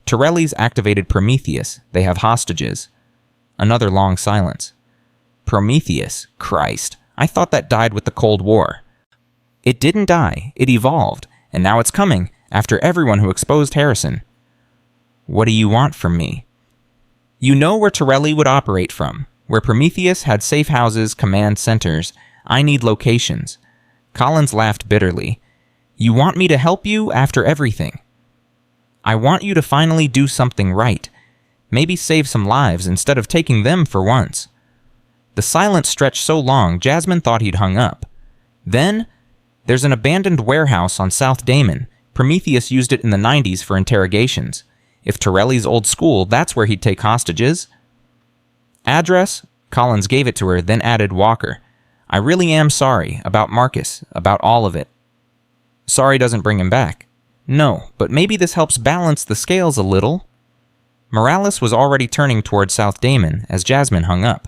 Torelli's activated Prometheus. They have hostages. Another long silence. Prometheus? Christ. I thought that died with the Cold War. It didn't die. It evolved. And now it's coming, after everyone who exposed Harrison. What do you want from me? You know where Torelli would operate from. Where Prometheus had safe houses, command centers. I need locations. Collins laughed bitterly. You want me to help you after everything? I want you to finally do something right. Maybe save some lives instead of taking them for once. The silence stretched so long, Jasmine thought he'd hung up. Then, there's an abandoned warehouse on South Damon. Prometheus used it in the 90s for interrogations. If Torelli's old school, that's where he'd take hostages. Address? Collins gave it to her, then added Walker. I really am sorry, about Marcus, about all of it. Sorry doesn't bring him back. No, but maybe this helps balance the scales a little. Morales was already turning toward South Damon as Jasmine hung up.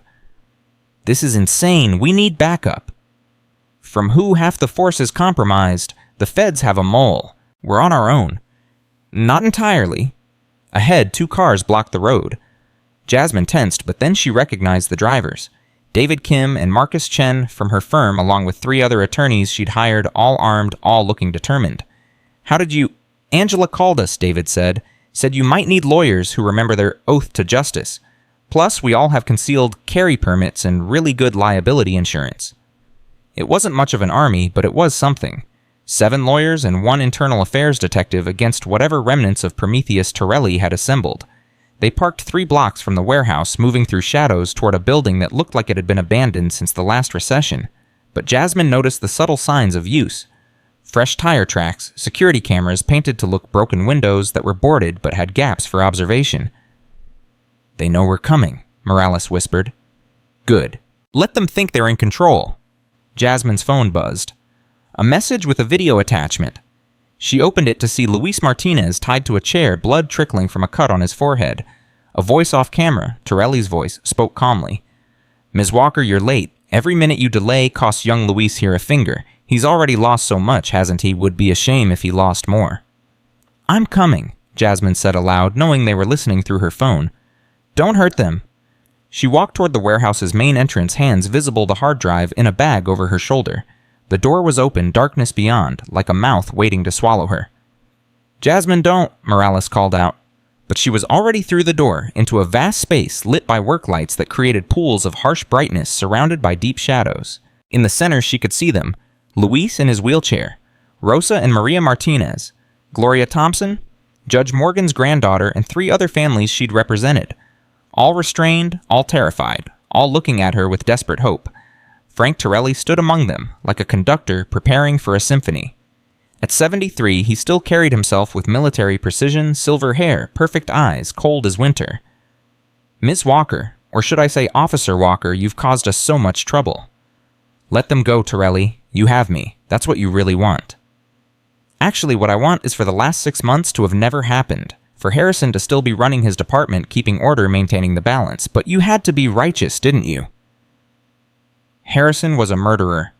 This is insane. We need backup. From who half the force is compromised, the feds have a mole. We're on our own. Not entirely. Ahead, 2 cars blocked the road. Jasmine tensed, but then she recognized the drivers. David Kim and Marcus Chen from her firm, along with 3 other attorneys she'd hired, all armed, all looking determined. How did you... Angela called us, David said. Said you might need lawyers who remember their oath to justice. Plus, we all have concealed carry permits and really good liability insurance. It wasn't much of an army, but it was something. 7 lawyers and 1 internal affairs detective against whatever remnants of Prometheus Torelli had assembled. They parked 3 blocks from the warehouse, moving through shadows toward a building that looked like it had been abandoned since the last recession. But Jasmine noticed the subtle signs of use. Fresh tire tracks, security cameras painted to look broken windows that were boarded but had gaps for observation. They know we're coming, Morales whispered. Good. Let them think they're in control. Jasmine's phone buzzed. A message with a video attachment. She opened it to see Luis Martinez tied to a chair, blood trickling from a cut on his forehead. A voice off camera, Torelli's voice, spoke calmly. Ms. Walker, you're late. Every minute you delay costs young Luis here a finger. He's already lost so much, hasn't he? Would be a shame if he lost more. I'm coming, Jasmine said aloud, knowing they were listening through her phone. Don't hurt them. She walked toward the warehouse's main entrance, hands visible the hard drive in a bag over her shoulder. The door was open, darkness beyond, like a mouth waiting to swallow her. Jasmine, don't, Morales called out. But she was already through the door, into a vast space lit by work lights that created pools of harsh brightness surrounded by deep shadows. In the center she could see them. Luis in his wheelchair, Rosa and Maria Martinez, Gloria Thompson, Judge Morgan's granddaughter, and 3 other families she'd represented. All restrained, all terrified, all looking at her with desperate hope. Frank Torelli stood among them, like a conductor preparing for a symphony. At 73, he still carried himself with military precision, silver hair, perfect eyes, cold as winter. Miss Walker, or should I say Officer Walker, you've caused us so much trouble. Let them go, Torelli. You have me. That's what you really want. Actually, what I want is for the last 6 months to have never happened. For Harrison to still be running his department, keeping order, maintaining the balance. But you had to be righteous, didn't you? Harrison was a murderer.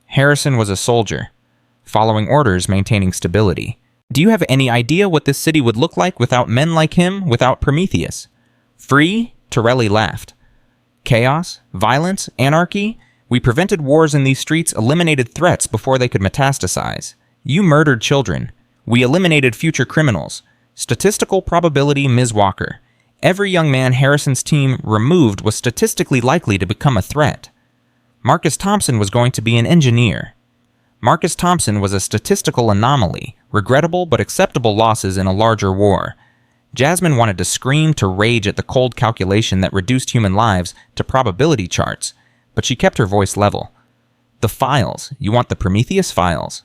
Harrison was a soldier. Following orders, maintaining stability. Do you have any idea what this city would look like without men like him, without Prometheus? Free? Torelli laughed. Chaos? Violence? Anarchy? We prevented wars in these streets, eliminated threats before they could metastasize. You murdered children. We eliminated future criminals. Statistical probability, Ms. Walker. Every young man Harrison's team removed was statistically likely to become a threat. Marcus Thompson was going to be an engineer. Marcus Thompson was a statistical anomaly, regrettable but acceptable losses in a larger war. Jasmine wanted to scream, to rage at the cold calculation that reduced human lives to probability charts, but she kept her voice level. The files. You want the Prometheus files?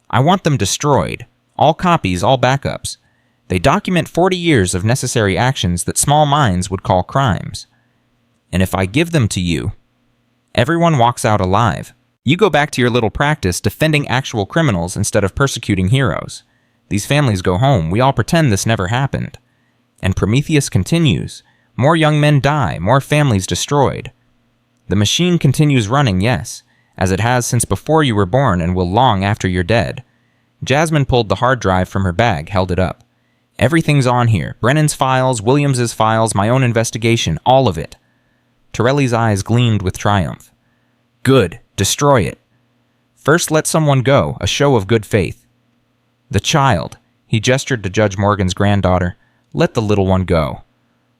I want them destroyed. All copies, all backups. They document 40 years of necessary actions that small minds would call crimes. And if I give them to you, everyone walks out alive. You go back to your little practice defending actual criminals instead of persecuting heroes. These families go home. We all pretend this never happened. And Prometheus continues. More young men die, more families destroyed. The machine continues running, yes, as it has since before you were born and will long after you're dead. Jasmine pulled the hard drive from her bag, held it up. Everything's on here. Brennan's files, Williams's files, my own investigation, all of it. Torelli's eyes gleamed with triumph. Good. Destroy it. First let someone go, a show of good faith. The child. He gestured to Judge Morgan's granddaughter. Let the little one go.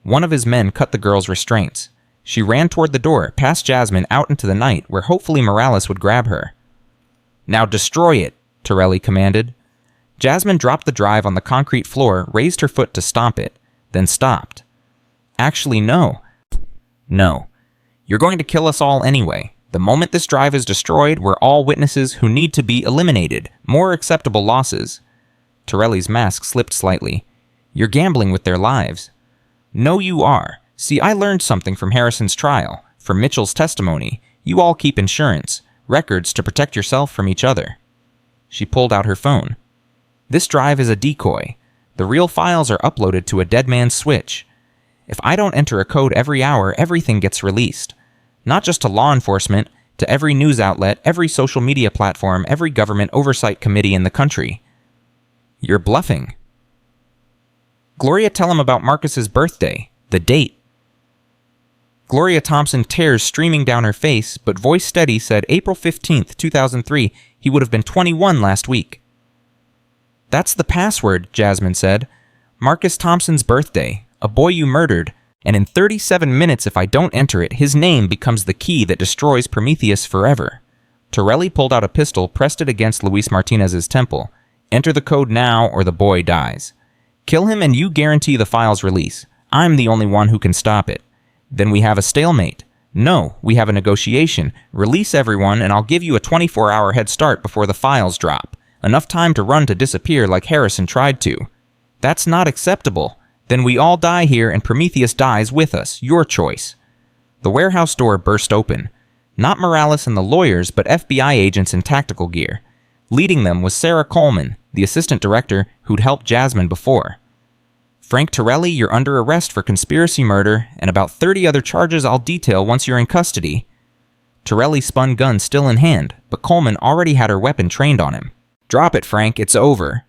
One of his men cut the girl's restraints. She ran toward the door, past Jasmine, out into the night, where hopefully Morales would grab her. Now destroy it, Torelli commanded. Jasmine dropped the drive on the concrete floor, raised her foot to stomp it, then stopped. Actually, no. No. You're going to kill us all anyway. The moment this drive is destroyed, we're all witnesses who need to be eliminated. More acceptable losses. Torelli's mask slipped slightly. You're gambling with their lives. No, you are. See, I learned something from Harrison's trial, from Mitchell's testimony. You all keep insurance, records to protect yourself from each other. She pulled out her phone. This drive is a decoy. The real files are uploaded to a dead man's switch. If I don't enter a code every hour, everything gets released. Not just to law enforcement, to every news outlet, every social media platform, every government oversight committee in the country. You're bluffing. Gloria, tell him about Marcus's birthday, the date. Gloria Thompson, tears streaming down her face, but voice steady, said April 15th, 2003. He would have been 21 last week. That's the password, Jasmine said. Marcus Thompson's birthday, a boy you murdered, and in 37 minutes if I don't enter it, his name becomes the key that destroys Prometheus forever. Torelli pulled out a pistol, pressed it against Luis Martinez's temple. Enter the code now or the boy dies. Kill him and you guarantee the file's release. I'm the only one who can stop it. Then we have a stalemate. No, we have a negotiation. Release everyone and I'll give you a 24-hour head start before the files drop. Enough time to run to disappear like Harrison tried to. That's not acceptable. Then we all die here and Prometheus dies with us. Your choice. The warehouse door burst open. Not Morales and the lawyers, but FBI agents in tactical gear. Leading them was Sarah Coleman, the assistant director who'd helped Jasmine before. Frank Torelli, you're under arrest for conspiracy murder and about 30 other charges I'll detail once you're in custody. Torelli spun gun still in hand, but Coleman already had her weapon trained on him. Drop it, Frank. It's over.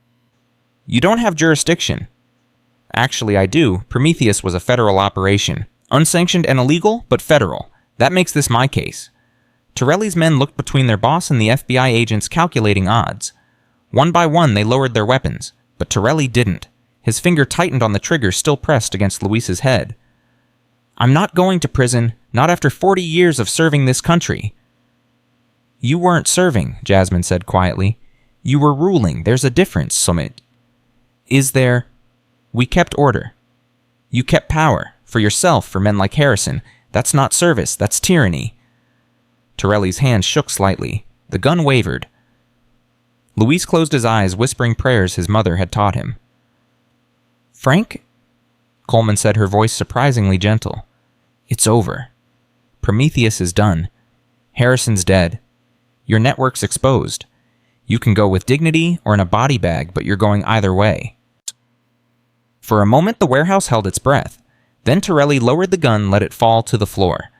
You don't have jurisdiction. Actually, I do. Prometheus was a federal operation. Unsanctioned and illegal, but federal. That makes this my case. Torelli's men looked between their boss and the FBI agents, calculating odds. One by one, they lowered their weapons, but Torelli didn't. His finger tightened on the trigger still pressed against Luis's head. I'm not going to prison, not after 40 years of serving this country. You weren't serving, Jasmine said quietly. You were ruling. There's a difference, Summit. Is there? We kept order. You kept power. For yourself, for men like Harrison. That's not service, that's tyranny. Torelli's hand shook slightly. The gun wavered. Luis closed his eyes, whispering prayers his mother had taught him. Frank? Coleman said, her voice surprisingly gentle. It's over. Prometheus is done. Harrison's dead. Your network's exposed. You can go with dignity or in a body bag, but you're going either way. For a moment, the warehouse held its breath. Then Torelli lowered the gun, let it fall to the floor.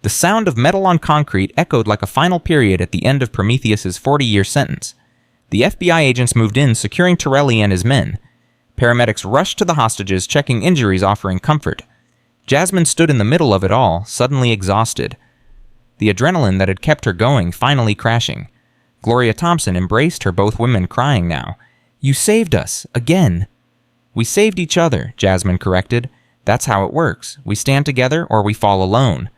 The sound of metal on concrete echoed like a final period at the end of Prometheus's 40-year sentence. The FBI agents moved in, securing Torelli and his men. Paramedics rushed to the hostages, checking injuries, offering comfort. Jasmine stood in the middle of it all, suddenly exhausted. The adrenaline that had kept her going finally crashing. Gloria Thompson embraced her, both women crying now. You saved us, again. We saved each other, Jasmine corrected. That's how it works. We stand together or we fall alone.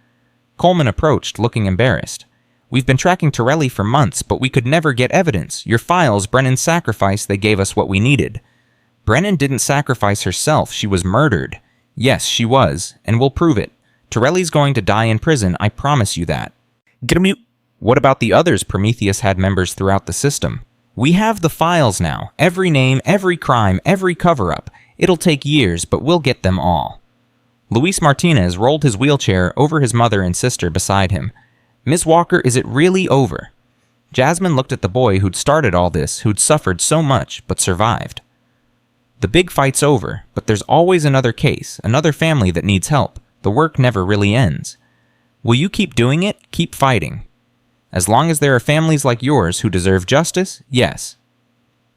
Coleman approached, looking embarrassed. We've been tracking Torelli for months, but we could never get evidence. Your files, Brennan sacrificed, they gave us what we needed. Brennan didn't sacrifice herself. She was murdered. Yes, she was, and we'll prove it. Torelli's going to die in prison, I promise you that. Get a mute. What about the others? Prometheus had members throughout the system. We have the files now. Every name, every crime, every cover-up. It'll take years, but we'll get them all. Luis Martinez rolled his wheelchair over his mother and sister beside him. Miss Walker, is it really over? Jasmine looked at the boy who'd started all this, who'd suffered so much, but survived. The big fight's over, but there's always another case, another family that needs help. The work never really ends. Will you keep doing it? Keep fighting. As long as there are families like yours who deserve justice, yes.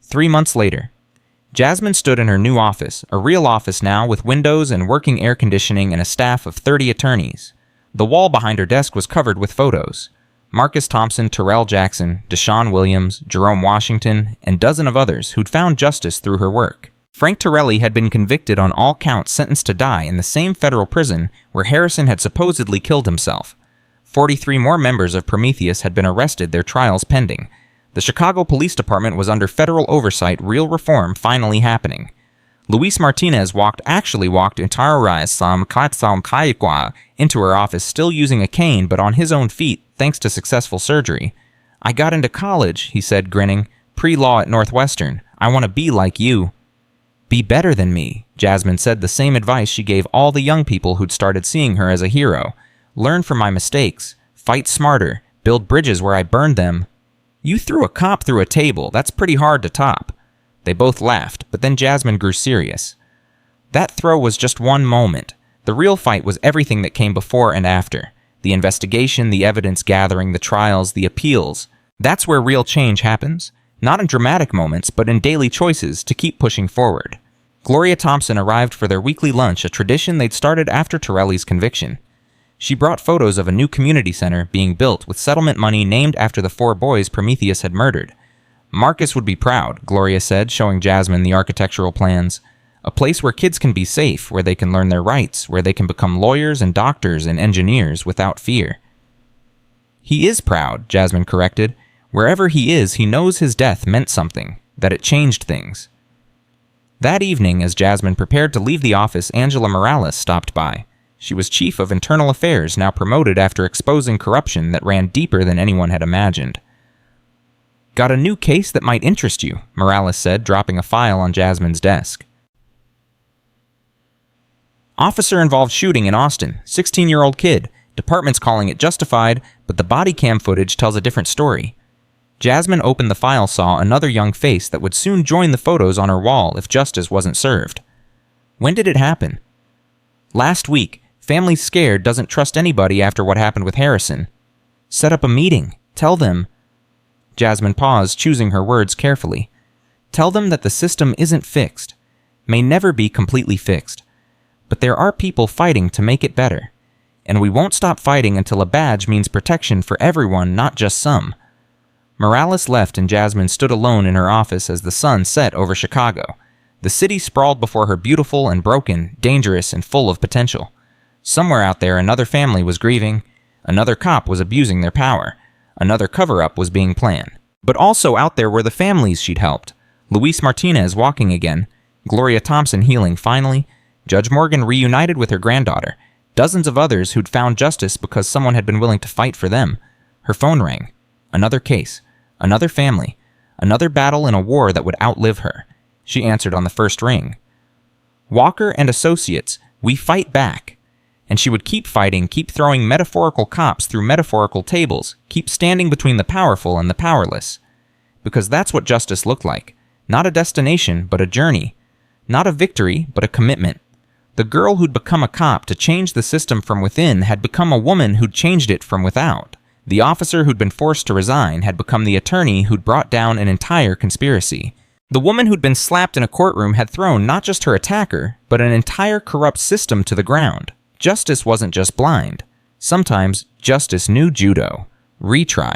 3 months later, Jasmine stood in her new office, a real office now with windows and working air conditioning and a staff of 30 attorneys. The wall behind her desk was covered with photos. Marcus Thompson, Terrell Jackson, Deshaun Williams, Jerome Washington, and a dozen of others who'd found justice through her work. Frank Torelli had been convicted on all counts, sentenced to die in the same federal prison where Harrison had supposedly killed himself. 43 more members of Prometheus had been arrested, their trials pending. The Chicago Police Department was under federal oversight, real reform finally happening. Luis Martinez actually walked into her office still using a cane but on his own feet thanks to successful surgery. I got into college, he said, grinning. Pre-law at Northwestern. I want to be like you. Be better than me, Jasmine said, the same advice she gave all the young people who'd started seeing her as a hero. Learn from my mistakes. Fight smarter. Build bridges where I burned them. You threw a cop through a table. That's pretty hard to top. They both laughed, but then Jasmine grew serious. That throw was just one moment. The real fight was everything that came before and after. The investigation, the evidence gathering, the trials, the appeals. That's where real change happens. Not in dramatic moments, but in daily choices to keep pushing forward. Gloria Thompson arrived for their weekly lunch, a tradition they'd started after Torelli's conviction. She brought photos of a new community center being built with settlement money named after the 4 boys Prometheus had murdered. Marcus would be proud, Gloria said, showing Jasmine the architectural plans. A place where kids can be safe, where they can learn their rights, where they can become lawyers and doctors and engineers without fear. He is proud, Jasmine corrected. Wherever he is, he knows his death meant something, that it changed things. That evening, as Jasmine prepared to leave the office, Angela Morales stopped by. She was chief of internal affairs, now promoted after exposing corruption that ran deeper than anyone had imagined. Got a new case that might interest you, Morales said, dropping a file on Jasmine's desk. Officer-involved shooting in Austin, 16-year-old kid. Department's calling it justified, but the body cam footage tells a different story. Jasmine opened the file, saw another young face that would soon join the photos on her wall if justice wasn't served. When did it happen? Last week. Families scared, doesn't trust anybody after what happened with Harrison. Set up a meeting. Tell them. Jasmine paused, choosing her words carefully. Tell them that the system isn't fixed. May never be completely fixed. But there are people fighting to make it better. And we won't stop fighting until a badge means protection for everyone, not just some. Morales left and Jasmine stood alone in her office as the sun set over Chicago. The city sprawled before her, beautiful and broken, dangerous and full of potential. Somewhere out there, another family was grieving. Another cop was abusing their power. Another cover-up was being planned. But also out there were the families she'd helped. Luis Martinez walking again. Gloria Thompson healing finally. Judge Morgan reunited with her granddaughter. Dozens of others who'd found justice because someone had been willing to fight for them. Her phone rang. Another case. Another family. Another battle in a war that would outlive her. She answered on the first ring. Walker and Associates, we fight back. And she would keep fighting, keep throwing metaphorical cops through metaphorical tables, keep standing between the powerful and the powerless. Because that's what justice looked like. Not a destination, but a journey. Not a victory, but a commitment. The girl who'd become a cop to change the system from within had become a woman who'd changed it from without. The officer who'd been forced to resign had become the attorney who'd brought down an entire conspiracy. The woman who'd been slapped in a courtroom had thrown not just her attacker, but an entire corrupt system to the ground. Justice wasn't just blind. Sometimes, justice knew judo. Retry.